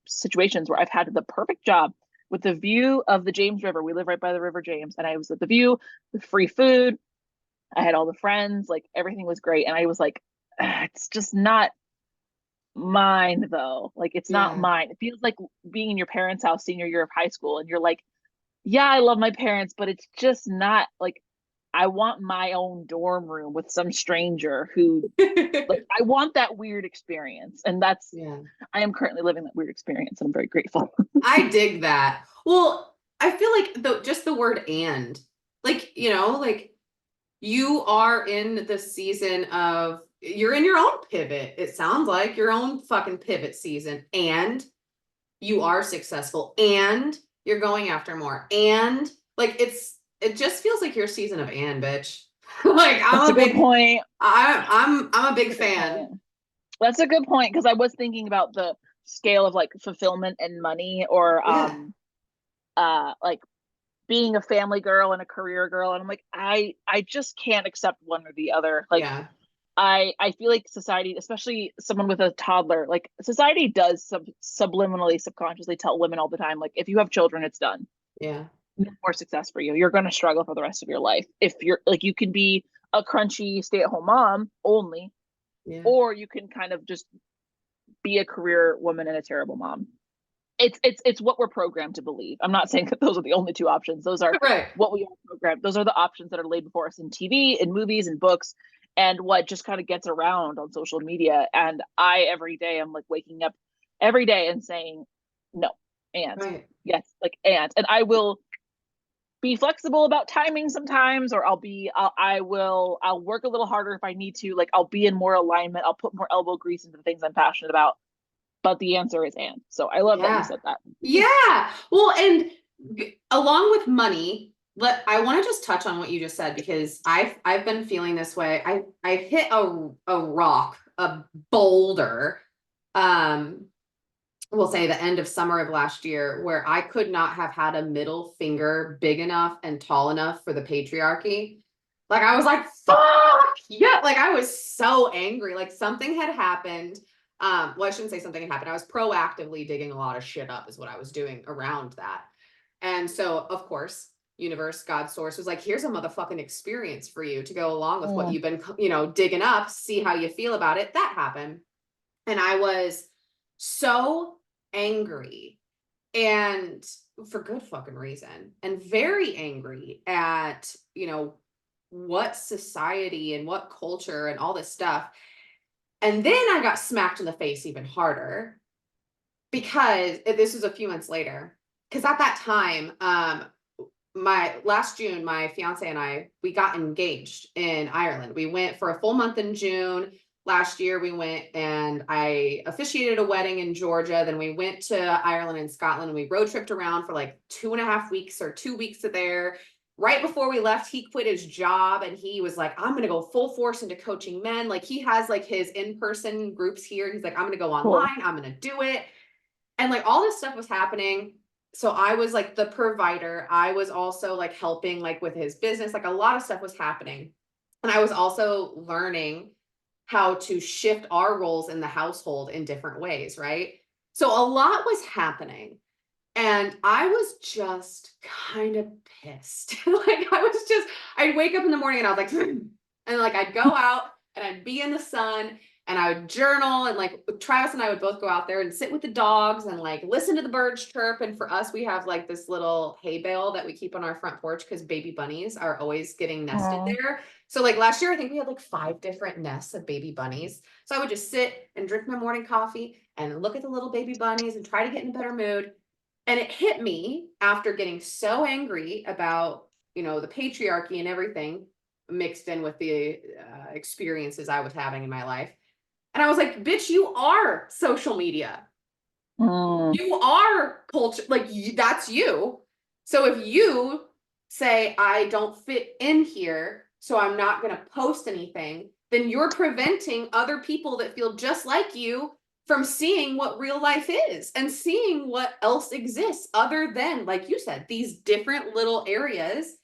situations where I've had the perfect job with the view of the James River. We live right by the River James, and I was at the view, the free food. I had all the friends, like everything was great. And I was like, it's just not mine though. Like it's not Yeah. mine. It feels like being in your parents' house senior year of high school, and you're like, yeah, I love my parents, but it's just not like I want my own dorm room with some stranger who like I want that weird experience. And that's Yeah. I am currently living that weird experience, and I'm very grateful. I dig that. Well, I feel like just the word and, like, like you are in the season of, you're in your own pivot. It sounds like your own fucking pivot season, and you are successful, and you're going after more. And like it just feels like your season of and, bitch. Like That's a good point. I'm a big That's a good fan. point. That's a good point, because I was thinking about the scale of like fulfillment and money, or Yeah. like being a family girl and a career girl, and I'm like, I just can't accept one or the other. Like Yeah. I feel like society, especially someone with a toddler, like society does subliminally, subconsciously tell women all the time, like if you have children, it's done. Yeah. No more success for you. You're going to struggle for the rest of your life. If you're like, you can be a crunchy stay-at-home mom only, Yeah. or you can kind of just be a career woman and a terrible mom. It's what we're programmed to believe. I'm not saying that those are the only two options. Those are Right. what we are programmed. Those are the options that are laid before us in TV, in movies, in books, and what just kind of gets around on social media. And I every day I'm like waking up every day and saying no, and Right. yes, like and I will be flexible about timing sometimes, or I'll work a little harder if I need to. Like I'll be in more alignment. I'll put more elbow grease into the things I'm passionate about. But the answer is and. So I love that you Yeah. said that. Yeah. Well, and along with money, I want to just touch on what you just said, because I've been feeling this way. I hit a rock, a boulder, um, we'll say the end of summer of last year, where I could not have had a middle finger big enough and tall enough for the patriarchy. Like I was like, fuck yeah. Like I was so angry. Like something had happened. Well, I shouldn't say something had happened. I was proactively digging a lot of shit up, is what I was doing around that. And so, of course, universe, God, source was like, here's a motherfucking experience for you to go along with what Mm. you've been, digging up, see how you feel about it. That happened. And I was so angry and for good fucking reason, and very angry at, what society and what culture and all this stuff. And then I got smacked in the face even harder because this was a few months later. Because at that time, my last June, my fiance and I, we got engaged in Ireland. We went for a full month in June. Last year, we went and I officiated a wedding in Georgia. Then we went to Ireland and Scotland. And we road tripped around for like 2.5 weeks or 2 weeks there. Right before we left, he quit his job and he was like, I'm going to go full force into coaching men. Like he has like his in-person groups here. He's like, I'm going to go Cool. online. I'm going to do it. And like all this stuff was happening. So I was like the provider. I was also like helping like with his business. Like a lot of stuff was happening. And I was also learning how to shift our roles in the household in different ways, right? So a lot was happening. And I was just kind of pissed. Like I'd wake up in the morning and I was like, and like I'd go out and I'd be in the sun and I would journal, and like Travis and I would both go out there and sit with the dogs and like listen to the birds chirp. And for us, we have like this little hay bale that we keep on our front porch because baby bunnies are always getting nested Aw. there. So like last year, I think we had like 5 different nests of baby bunnies. So I would just sit and drink my morning coffee and look at the little baby bunnies and try to get in a better mood. And it hit me after getting so angry about, the patriarchy and everything mixed in with the experiences I was having in my life. And I was like, bitch, you are social media. Mm. You are culture. Like, that's you. So if you say, I don't fit in here, so I'm not going to post anything, then you're preventing other people that feel just like you from seeing what real life is and seeing what else exists other than, like you said, these different little areas.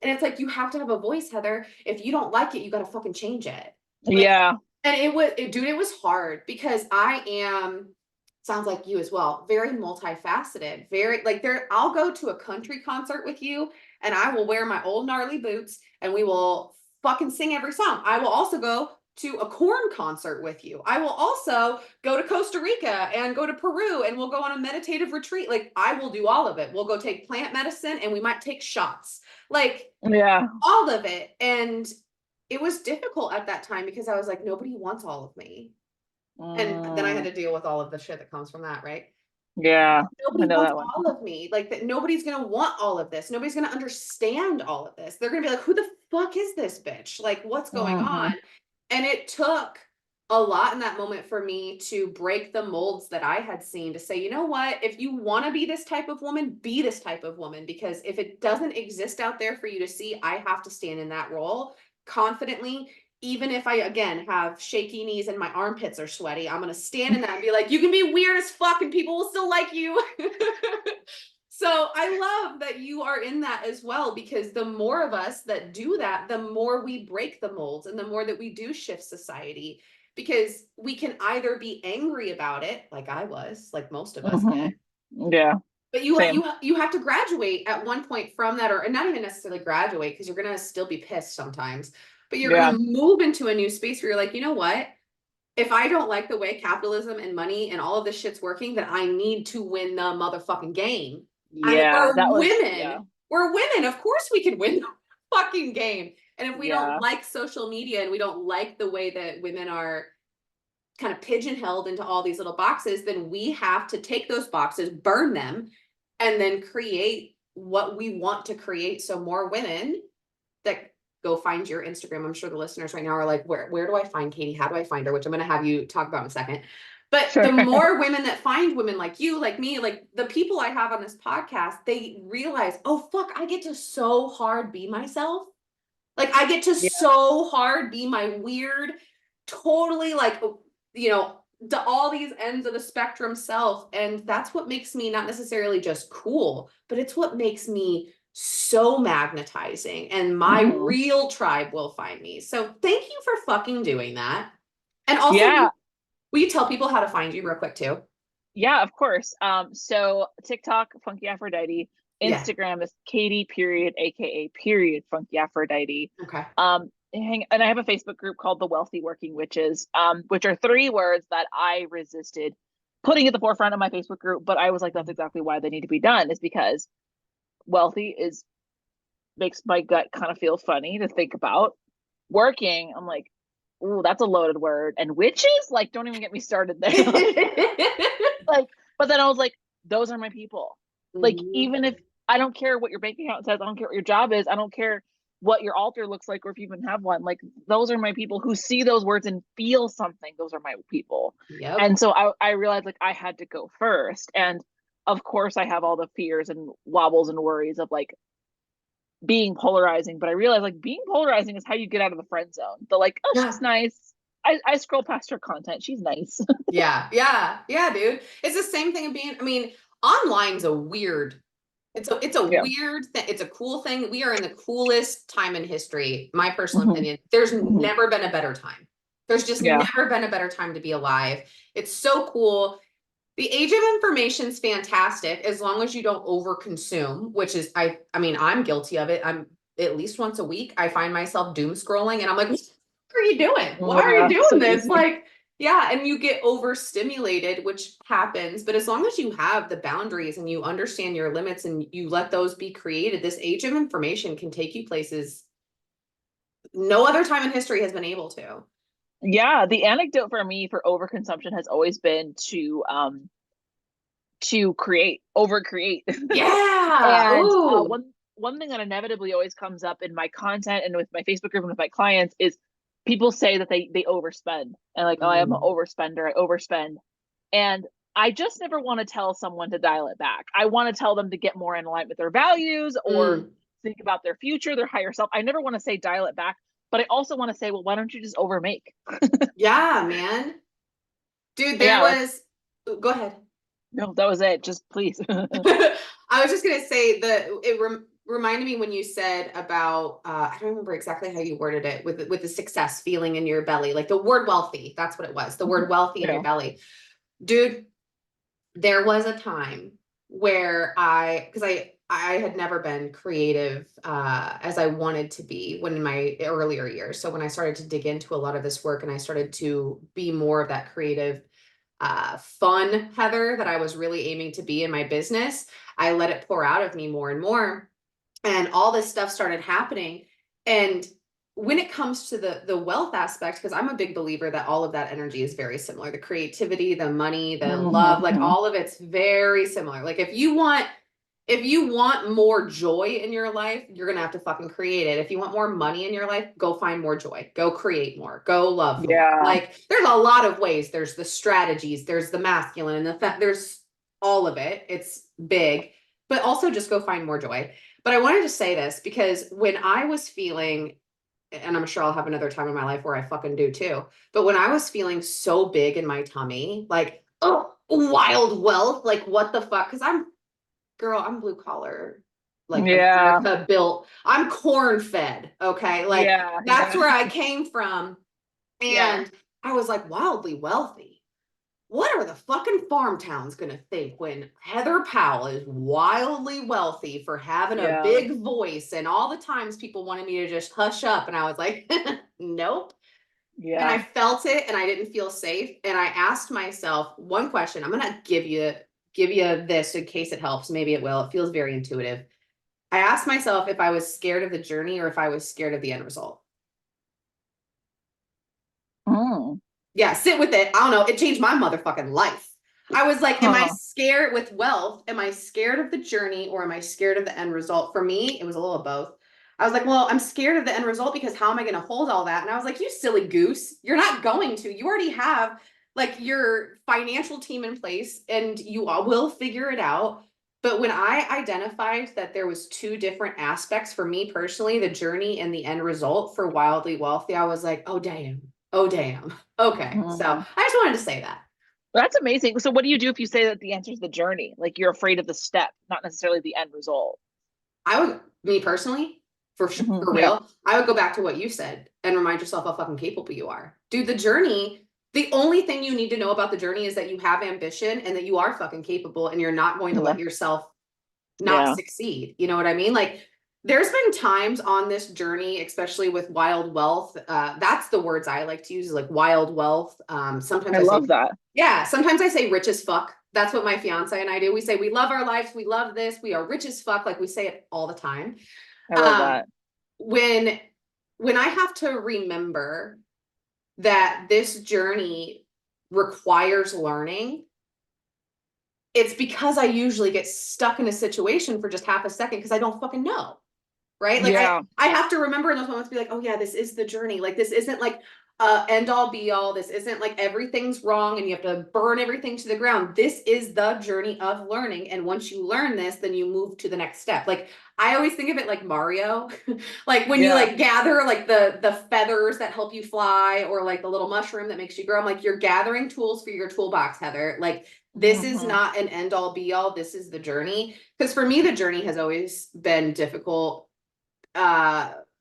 And it's like, you have to have a voice, Heather. If you don't like it, you got to fucking change it. Like, Yeah. and dude, it was hard because I am, sounds like you as well, very multifaceted, very like I'll go to a country concert with you and I will wear my old gnarly boots and we will fucking sing every song. I will also go to a corn concert with you. I will also go to Costa Rica and go to Peru and we'll go on a meditative retreat. Like I will do all of it. We'll go take plant medicine and we might take shots. Like Yeah. all of it. And it was difficult at that time because I was like, nobody wants all of me. And then I had Mm. to deal with all of the shit that comes from that, right? Yeah. I Nobody know wants that one. all of me. Like that nobody's gonna want all of this. Nobody's gonna understand all of this. They're gonna be like, who the fuck is this bitch? Like, what's going on? Hmm. And it took a lot in that moment for me to break the molds that I had seen to say, you know what? If you want to be this type of woman, be this type of woman. Because if it doesn't exist out there for you to see, I have to stand in that role confidently. Even if I, again, have shaky knees and my armpits are sweaty, I'm going to stand in that and be like, you can be weird as fuck and people will still like you. So I love that you are in that as well, because the more of us that do that, the more we break the molds and the more that we do shift society, because we can either be angry about it, like I was, like most of us Hmm. did, Yeah. but you Same. you have to graduate at one point from that, or and not even necessarily graduate because you're gonna still be pissed sometimes, but you're Yeah. gonna move into a new space where you're like, you know what? If I don't like the way capitalism and money and all of this shit's working, then I need to win the motherfucking game. And Yeah. That was, yeah. we're women. Of course we can win the fucking game. And if we don't Yeah. like social media and we don't like the way that women are kind of pigeonholed into all these little boxes, then we have to take those boxes, burn them, and then create what we want to create. So more women that go find your Instagram. I'm sure the listeners right now are like, where do I find Katie? How do I find her? Which I'm going to have you talk about in a second. But Sure. the more women that find women like you, like me, like the people I have on this podcast, they realize, oh, fuck, I get to so hard be myself. Like I get to Yeah. so hard be my weird, totally like, to all these ends of the spectrum self. And that's what makes me not necessarily just cool, but it's what makes me so magnetizing. And my Hmm. real tribe will find me. So thank you for fucking doing that. And also, Yeah. will you tell people how to find you real quick too? Yeah, of course. So TikTok, Funky Aphrodite. Yeah. Instagram is Katie period, aka period Funky Aphrodite. Okay. And I have a Facebook group called the Wealthy Working Witches, which are 3 words that I resisted putting at the forefront of my Facebook group, but I was like, that's exactly why they need to be done, is because wealthy is makes my gut kind of feel funny to think about. Working, I'm like, ooh, that's a loaded word. And witches, like, don't even get me started there. Like, but then I was like, those are my people. Like, Mhm. even if I don't care what your bank account says, I don't care what your job is, I don't care what your altar looks like, or if you even have one. Like, those are my people who see those words and feel something. Those are my people. Yep. And so I realized like I had to go first. And of course, I have all the fears and wobbles and worries of like being polarizing, but I realized like being polarizing is how you get out of the friend zone. The like, oh, she's Yeah. nice. I scroll past her content. She's nice. Yeah. Yeah. Yeah, dude. It's the same thing of being, I mean, online's a weird, it's a Yeah. weird thing. It's a cool thing. We are in the coolest time in history, my personal Hmm. opinion. There's Hmm. never been a better time. There's just Yeah. never been a better time to be alive. It's so cool. The age of information is fantastic as long as you don't overconsume, which is I mean, I'm guilty of it. I'm at least once a week, I find myself doom scrolling and I'm like, what are you doing? Why are you Yeah. So doing this? easy. Like, yeah, and you get overstimulated, which happens. But as long as you have the boundaries and you understand your limits and you let those be created, this age of information can take you places no other time in history has been able to. Yeah. The anecdote for me for overconsumption has always been to create, overcreate. Yeah. And Ooh. one thing that inevitably always comes up in my content and with my Facebook group and with my clients is people say that they overspend and like, oh, I am an Mm, overspender, I overspend. And I just never want to tell someone to dial it back. I want to tell them to get more in line with their values or mm. think about their future, their higher self. I never want to say dial it back, but I also want to say, well, why don't you just overmake? Yeah, man. Dude, there Yeah, that's was, go ahead. no, that was it. Just please. I was just gonna say that reminded me when you said about I don't remember exactly how you worded it with the success feeling in your belly, like the word wealthy. That's what it was. The word wealthy in your Yeah. belly, dude. There was a time where because I had never been creative as I wanted to be when in my earlier years. So when I started to dig into a lot of this work and I started to be more of that creative fun Heather that I was really aiming to be in my business, I let it pour out of me more and more. And all this stuff started happening. And when it comes to the wealth aspect, because I'm a big believer that all of that energy is very similar. The creativity, the money, the love, like Mm-hmm. all of it's very similar. Like if you want more joy in your life, you're gonna have to fucking create it. If you want more money in your life, go find more joy. Go create more. Go love more. Yeah. Like there's a lot of ways. There's the strategies, there's the masculine and the there's all of it. It's big, but also just go find more joy. But I wanted to say this because when I was feeling, and I'm sure I'll have another time in my life where I fucking do too, but when I was feeling so big in my tummy, like, oh, wild wealth, like what the fuck? Because I'm blue collar, like Yeah. America built, I'm corn fed. Okay. Like Yeah. that's Yeah. where I came from. Yeah. And I was like wildly wealthy. What are the fucking farm towns gonna think when Heather Powell is wildly wealthy for having a Yeah. big voice and all the times people wanted me to just hush up and I was like, nope. And I Yeah. felt it and I didn't feel safe. And I asked myself one question. I'm gonna give you this in case it helps. Maybe it will. It feels very intuitive. I asked myself if I was scared of the journey or if I was scared of the end result. Mm. Yeah, sit with it. I don't know. It changed my motherfucking life. I was like, am I Huh. scared with wealth? Am I scared of the journey or am I scared of the end result? For me, it was a little of both. I was like, well, I'm scared of the end result because how am I going to hold all that? And I was like, you silly goose. You're not going to. You already have like your financial team in place and you all will figure it out. But when I identified that there was two different aspects for me personally, the journey and the end result for Wildly Wealthy, I was like, oh damn. Oh damn. Okay. So Mm. I just wanted to say that. That's amazing. So what do you do if you say that the answer is the journey? Like you're afraid of the step, not necessarily the end result. I would, me personally, Hmm. for Yeah. real, I would go back to what you said and remind yourself how fucking capable you are. Dude, the journey, the only thing you need to know about the journey is that you have ambition and that you are fucking capable and you're not going to Yeah. let yourself not Yeah. succeed. You know what I mean? Like There's been times on this journey, especially with wild wealth. That's the words I like to use, like wild wealth. Sometimes I I say, love that. yeah, sometimes I say rich as fuck. That's what my fiance and I do. We say we love our lives, we love this, we are rich as fuck. Like we say it all the time. I love Um, that. when when I have to remember that this journey requires learning, it's because I usually get stuck in a situation for just half a second because I don't fucking know. Right? Like Yeah. I have to remember in those moments to be like, oh yeah, this is the journey. Like this isn't like end all be all. This isn't like everything's wrong and you have to burn everything to the ground. This is the journey of learning. And once you learn this, then you move to the next step. Like I always think of it like Mario. Like when you Yeah. like gather like the feathers that help you fly or like the little mushroom that makes you grow. I'm like, you're gathering tools for your toolbox, Heather. Like this is Hmm. not an end all be all. This is the journey. Because for me, the journey has always been difficult,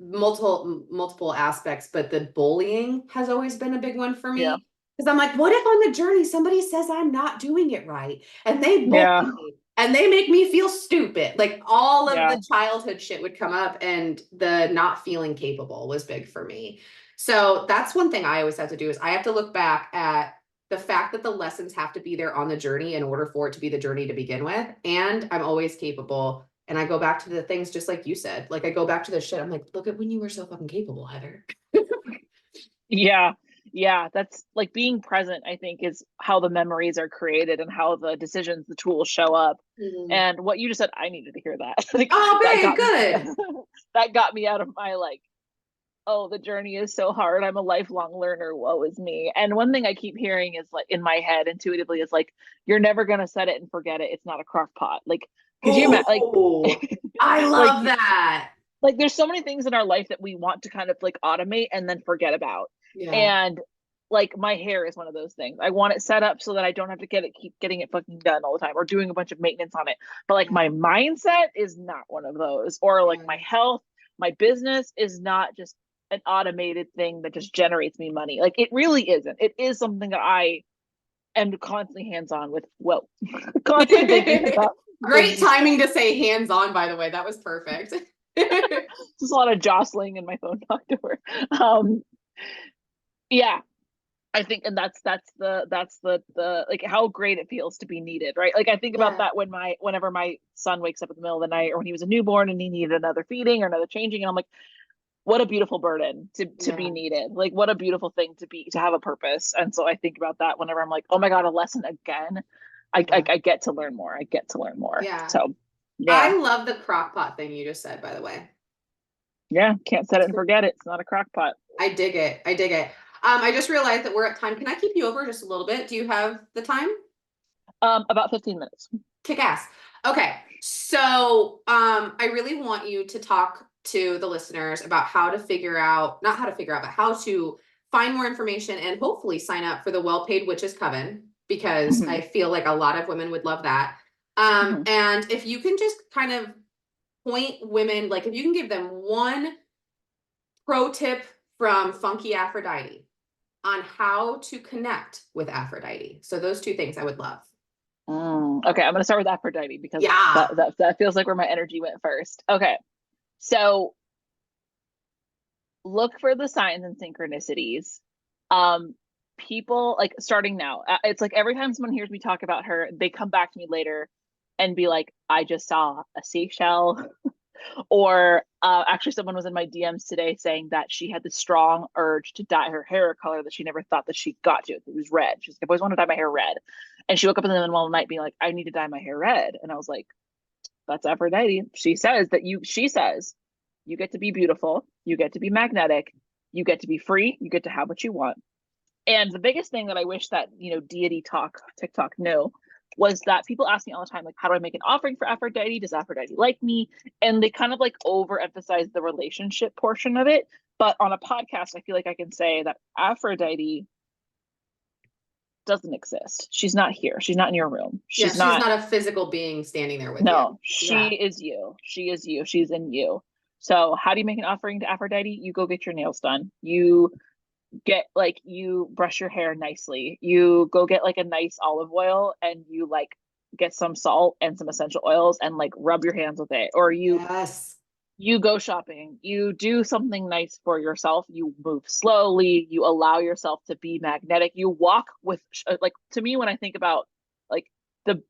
multiple aspects, but the bullying has always been a big one for Yeah. me because I'm like, what if on the journey somebody says I'm not doing it right and they bully Yeah. me and they make me feel stupid? Like all of Yeah. the childhood shit would come up, and the not feeling capable was big for me. So that's one thing I always have to do is I have to look back at the fact that the lessons have to be there on the journey in order for it to be the journey to begin with, and I'm always capable. And I go back to the things just like you said. Like I go back to the shit. I'm like, look at when you were so fucking capable, Heather. Yeah. Yeah. That's like being present, I think, is how the memories are created and how the decisions, the tools show up. Mhm. And what you just said, I needed to hear that. Like Oh, that babe, got me good. that got me out of my like, oh, the journey is so hard. I'm a lifelong learner. Woe is me. And one thing I keep hearing is like in my head intuitively is like, you're never gonna set it and forget it. It's not a crock pot. Like, could you imagine Oh, I like love that. like there's so many things in our life that we want to kind of like automate and then forget about. Yeah. And like my hair is one of those things. I want it set up so that I don't have to keep getting it fucking done all the time or doing a bunch of maintenance on it. But like my Yeah. mindset is not one of those. Or like my Yeah. health, my business is not just an automated thing that just generates me money. Like it really isn't. It is something that I am constantly hands on with. Well, constantly thinking about. Great timing to say hands on, by the way. That was perfect. Just a lot of jostling in my phone talk to her. Um, yeah, I think, and that's the like how great it feels to be needed, right? Like I think about Yeah. that whenever my son wakes up in the middle of the night or when he was a newborn and he needed another feeding or another changing, and I'm like, what a beautiful burden to be Yeah. needed. Like what a beautiful thing to have a purpose. And so I think about that whenever I'm like, oh my God, a lesson again. Yeah. I get to learn more. I get to learn more. Yeah. So yeah. I love the crock pot thing you just said, by the way. Yeah. Can't set it That's and forget it. It's not a crock pot. I dig it. I dig it. I just realized that we're at time. Can I keep you over just a little bit? Do you have the time? About 15 minutes. Kick ass. Okay. So, I really want you to talk to the listeners about how to figure out, not how to figure out, but how to find more information and hopefully sign up for the Well Paid Witches Coven, because I Mhm. feel like a lot of women would love that. Mhm. And if you can just kind of point women, like if you can give them one pro tip from Funky Aphrodite on how to connect with Aphrodite. So those two things I would love. Okay, I'm gonna start with Aphrodite because Yeah. that feels like where my energy went first. Okay, so look for the signs and synchronicities. Um, People like starting now. It's like every time someone hears me talk about her, they come back to me later and be like, "I just saw a seashell." Or actually, someone was in my DMs today saying that she had this strong urge to dye her hair a color that she never thought that she got to. It was red. She's like, I've always wanted to dye my hair red. And she woke up in the middle of the night being like, I need to dye my hair red. And I was like, that's Aphrodite. She says, you get to be beautiful, you get to be magnetic, you get to be free, you get to have what you want. And the biggest thing that I wish that, deity talk, TikTok knew was that people ask me all the time, like, how do I make an offering for Aphrodite? Does Aphrodite like me? And they kind of like overemphasize the relationship portion of it. But on a podcast, I feel like I can say that Aphrodite doesn't exist. She's not here. She's not in your room. Yeah, She's she's not, not a physical being standing there with you. no, she Yeah. is you. She is you. She's in you. So, how do you make an offering to Aphrodite? You go get your nails done. You brush your hair nicely, you go get like a nice olive oil and you like get some salt and some essential oils and like rub your hands with it, or you Yes. You go shopping, you do something nice for yourself, you move slowly, you allow yourself to be magnetic, you walk with like, to me, when I think about like the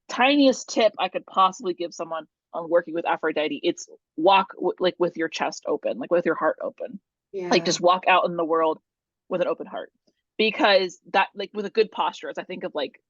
tiniest tip I could possibly give someone on working with Aphrodite, it's walk like with your chest open, like with your heart open, like Yeah. just walk out in the world with an open heart, because that, like with a good posture, as I think of like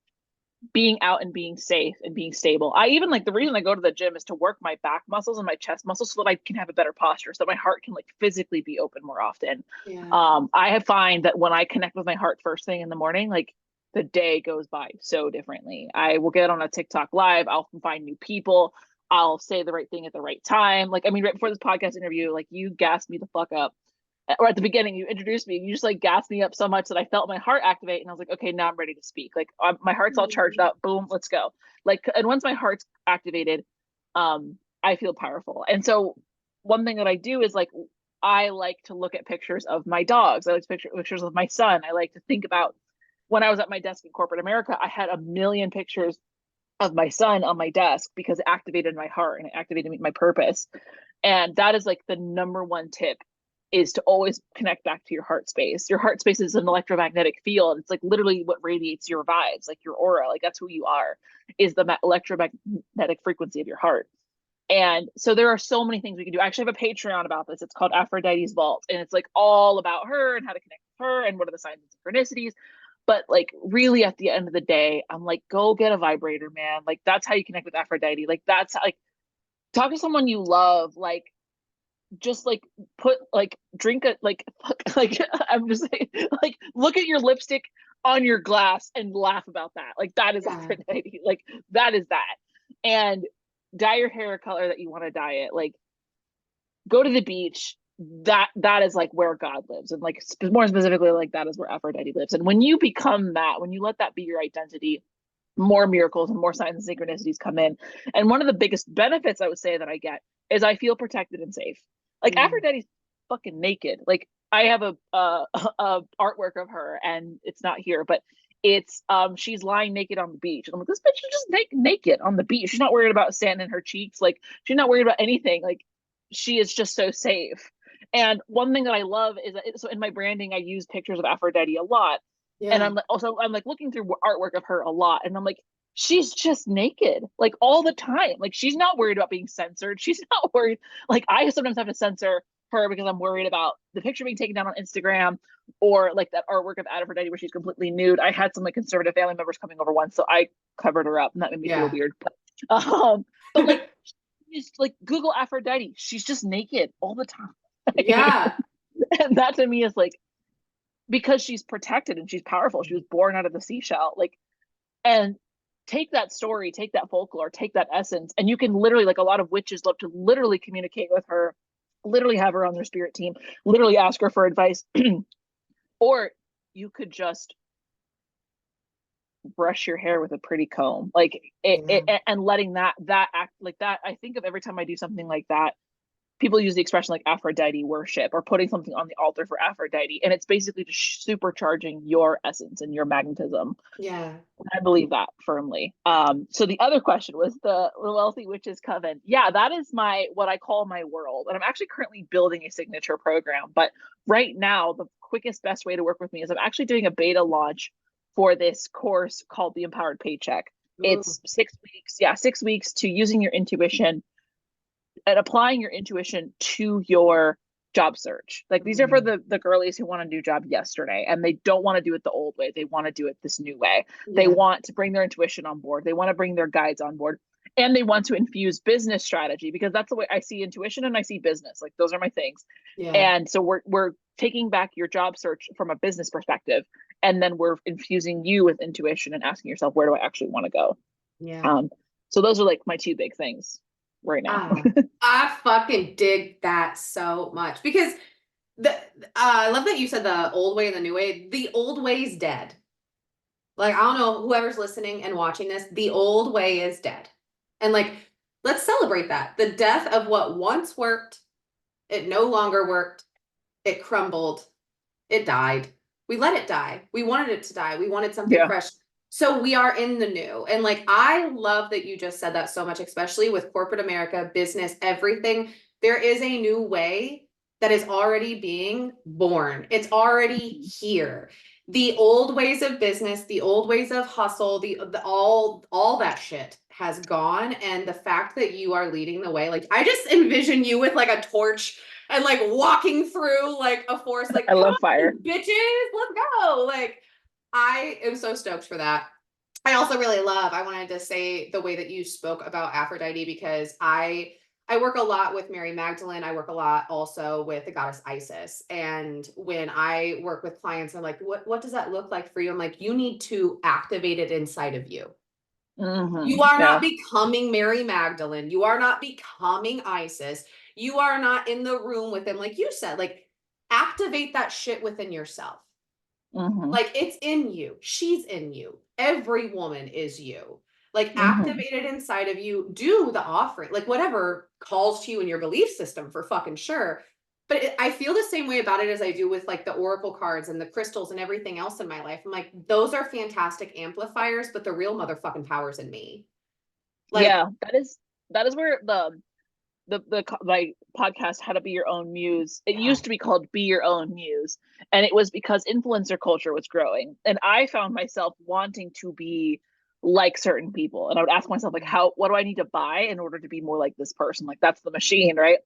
being out and being safe and being stable. I even like, the reason I go to the gym is to work my back muscles and my chest muscles so that I can have a better posture, so that my heart can like physically be open more often. Yeah. I have find that when I connect with my heart first thing in the morning, like the day goes by so differently. I will get on a TikTok live, I'll find new people, I'll say the right thing at the right time. Like, I mean, right before this podcast interview, like you gassed me the fuck up, or at the beginning you introduced me, you just like gassed me up so much that I felt my heart activate, and I was like, okay, now I'm ready to speak. Like, my heart's all charged Mhm. up, boom, let's go. Like, and once my heart's activated, I feel powerful. And so one thing that I do is like, I like to look at pictures of my dogs, I like to picture pictures of my son, I like to think about when I was at my desk in corporate America, I had a million pictures of my son on my desk because it activated my heart and it activated my purpose. And that is like the number one tip, is to always connect back to your heart space. Your heart space is an electromagnetic field. It's like literally what radiates your vibes, like your aura, like that's who you are, is the electromagnetic frequency of your heart. And so there are so many things we can do. I actually have a Patreon about this. It's called Aphrodite's Vault. And it's like all about her and how to connect with her and what are the signs and synchronicities. But like really at the end of the day, I'm like, go get a vibrator, man. Like that's how you connect with Aphrodite. Like that's how, like, talk to someone you love. Like just like put like drink a like like I'm just saying, like look at your lipstick on your glass and laugh about that. Like that is Yeah. Aphrodite. Like that is that. And dye your hair a color that you want to dye it. Like go to the beach. That is like where God lives, and like more specifically, like that is where Aphrodite lives. And when you become that, when you let that be your identity, more miracles and more signs and synchronicities come in. And one of the biggest benefits I would say that I get is I feel protected and safe. Like Mm. Aphrodite's fucking naked. Like I have a artwork of her, and it's not here, but it's she's lying naked on the beach. And I'm like, this bitch is just naked on the beach. She's not worried about sand in her cheeks. Like she's not worried about anything. Like she is just so safe. And one thing that I love is that so in my branding, I use pictures of Aphrodite a lot, and Yeah. I'm like looking through artwork of her a lot, and I'm like, she's just naked like all the time. Like she's not worried about being censored, she's not worried. Like I sometimes have to censor her because I'm worried about the picture being taken down on Instagram, or like that artwork of Aphrodite where she's completely nude. I had some like conservative family members coming over once, so I covered her up, and that made me feel Yeah. weird. But like just like Google Aphrodite, she's just naked all the time. Yeah. And that to me is like, because she's protected and she's powerful. She was born out of the seashell. Like, and take that story, take that folklore, take that essence, and you can literally, like a lot of witches love to literally communicate with her, literally have her on their spirit team, literally ask her for advice. Or you could just brush your hair with a pretty comb, like Yeah. and letting that act like that. I think of every time I do something like that, people use the expression like Aphrodite worship, or putting something on the altar for Aphrodite, and it's basically just supercharging your essence and your magnetism. Yeah. I believe that firmly. So the other question was the Wealthy Witches Coven. Yeah, that is my, what I call my world. And I'm actually currently building a signature program. But right now, the quickest, best way to work with me is I'm actually doing a beta launch for this course called The Empowered Paycheck. Ooh. It's 6 weeks. Yeah, 6 weeks to using your intuition and applying your intuition to your job search. Like these are for Mm. the girlies who want a new job yesterday, and they don't want to do it the old way. They want to do it this new way. They Yeah. want to bring their intuition on board. They want to bring their guides on board. And they want to infuse business strategy, because that's the way I see intuition and I see business. Like those are my things. Yeah. And so we're taking back your job search from a business perspective, and then we're infusing you with intuition and asking yourself, where do I actually want to go? Yeah. Um, so those are like my two big things right now. Ah, I fucking dig that so much because the I love that you said the old way and the new way. The old way is dead. Like I don't know whoever's listening and watching this, the old way is dead. And like let's celebrate that. The death of what once worked, it no longer worked. It crumbled. It died. We let it die. We wanted it to die. We wanted something Yeah. fresh. So we are in the new. And like, I love that you just said that so much, especially with corporate America, business, everything. There is a new way that is already being born. It's already here. The old ways of business, the old ways of hustle, the all that shit has gone. And the fact that you are leading the way, like I just envision you with like a torch and like walking through like a forest, like, I come love fire. on, bitches, let's go. Like, I am so stoked for that. I also really love, I wanted to say the way that you spoke about Aphrodite because I work a lot with Mary Magdalene. I work a lot also with the goddess Isis. And when I work with clients, I'm like, what does that look like for you? I'm like, you need to activate it inside of you. You are Yeah. not becoming Mary Magdalene. You are not becoming Isis. You are not in the room with them. Like you said, like activate that shit within yourself. Hmm. Like it's in you. She's in you. Every woman is you. Like Hmm. activate it inside of you. Do the offering, like whatever calls to you in your belief system for fucking sure. But I feel the same way about it as I do with like the oracle cards and the crystals and everything else in my life. I'm like, those are fantastic amplifiers, but the real motherfucking power's in me. Like, Yeah, that is where my podcast, How to Be Your Own Muse, it yeah. used to be called Be Your Own Muse, and it was because influencer culture was growing, and I found myself wanting to be like certain people, and I would ask myself like, how what do I need to buy in order to be more like this person? Like that's the machine, right?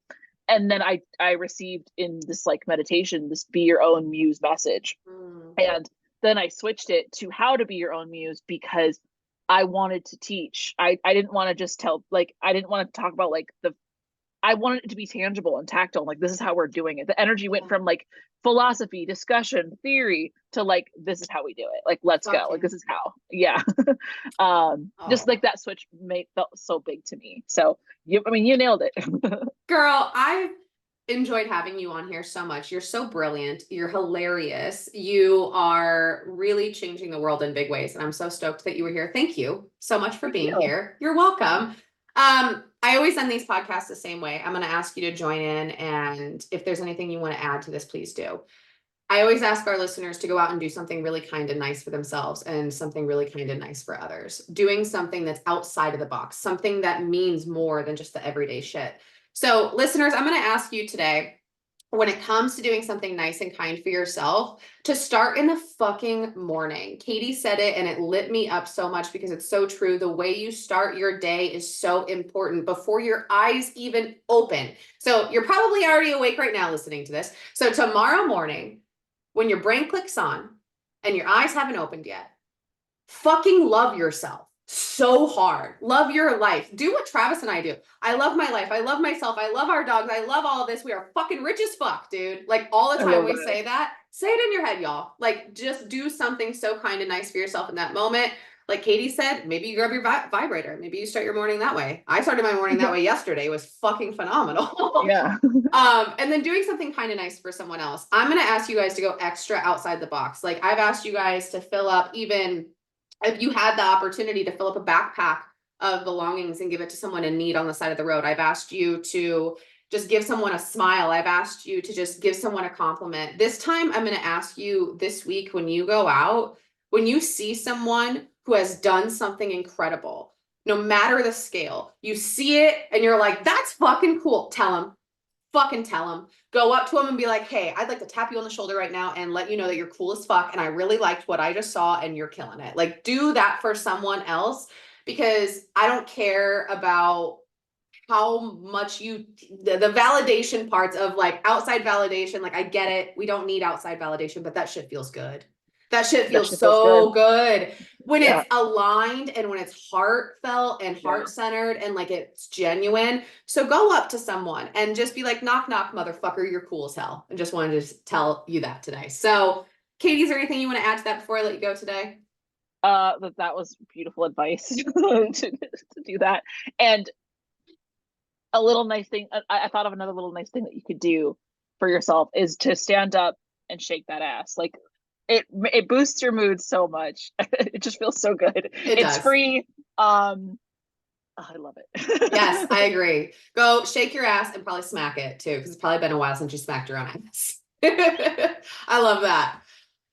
And then I received in this like meditation this Be Your Own Muse message, Mm, and then I switched it to How to Be Your Own Muse because I wanted to teach. I didn't want to just tell, like I didn't want to talk about like the I wanted it to be tangible and tactile. Like, this is how we're doing it. The energy went yeah, from like philosophy, discussion, theory to like, this is how we do it. Like, let's go. Like, fucking. this is how. Yeah. Just Oh, like that switch made felt so big to me. So I mean, you nailed it. girl, I've enjoyed having you on here so much. You're so brilliant. You're hilarious. You are really changing the world in big ways. And I'm so stoked that you were here. Thank you so much for Thank being you. here. You're welcome. I always end these podcasts the same way. I'm going to ask you to join in. And if there's anything you want to add to this, please do. I always ask our listeners to go out and do something really kind and nice for themselves and something really kind and nice for others. Doing something that's outside of the box, something that means more than just the everyday shit. So, listeners, I'm going to ask you today when it comes to doing something nice and kind for yourself to start in the fucking morning. Katie said it and it lit me up so much because it's so true. The way you start your day is so important before your eyes even open. So, you're probably already awake right now listening to this. So, tomorrow morning, when your brain clicks on and your eyes haven't opened yet, fucking love yourself so hard. Love your life. Do what Travis and I do. I love my life. I love myself. I love our dogs. I love all of this. We are fucking rich as fuck, dude. Like all the I time love we that. say that. Say it in your head, y'all. Like just do something so kind and nice for yourself in that moment. Like Katie said, maybe you grab your vibrator. Maybe you start your morning that way. I started my morning that way yesterday. It was fucking phenomenal. Yeah. And then doing something kind of nice for someone else. I'm going to ask you guys to go extra outside the box. Like I've asked you guys to fill up, even if you had the opportunity to fill up a backpack of belongings and give it to someone in need on the side of the road. I've asked you to just give someone a smile. I've asked you to just give someone a compliment. This time I'm going to ask you this week when you go out, when you see someone who has done something incredible, no matter the scale, you see it and you're like, that's fucking cool. Tell them, fucking tell them. Go up to them and be like, hey, I'd like to tap you on the shoulder right now and let you know that you're cool as fuck. And I really liked what I just saw and you're killing it. Like, do that for someone else because I don't care about how much the validation parts of like outside validation. Like, I get it. We don't need outside validation, but that shit feels good. That shit That feels shit feels good. so good when Yeah. it's aligned and when it's heartfelt and Yeah. heart centered and like it's genuine. So go up to someone and just be like, knock, knock, motherfucker, you're cool as hell. I just wanted to tell you that today. So, Katie, is there anything you want to add to that before I let you go today? That was beautiful advice to do that. And a little nice thing, I thought of another little nice thing that you could do for yourself is to stand up and shake that ass. Like it boosts your mood so much. It just feels so good. It It's does. free. I love Yes, I it. agree. Go shake your ass and probably smack it too, because it's probably been a while since you smacked your own ass. I love that.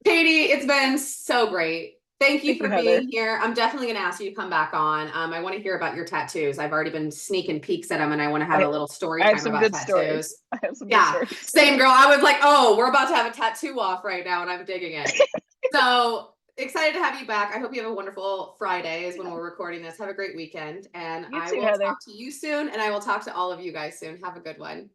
Katie, it's been so great. Thank you Thank you, for Heather. being here. I'm definitely going to ask you to come back on. I want to hear about your tattoos. I've already been sneaking peeks at them, and I want to have I a little story I have time some about good stories. tattoos. I have some good Yeah, stories. same girl. I was like, oh, we're about to have a tattoo off right now, and I'm digging it. So excited to have you back. I hope you have a wonderful Friday is when we're recording this. Have a great weekend, and You I too, will Heather. talk to you soon, and I will talk to all of you guys soon. Have a good one.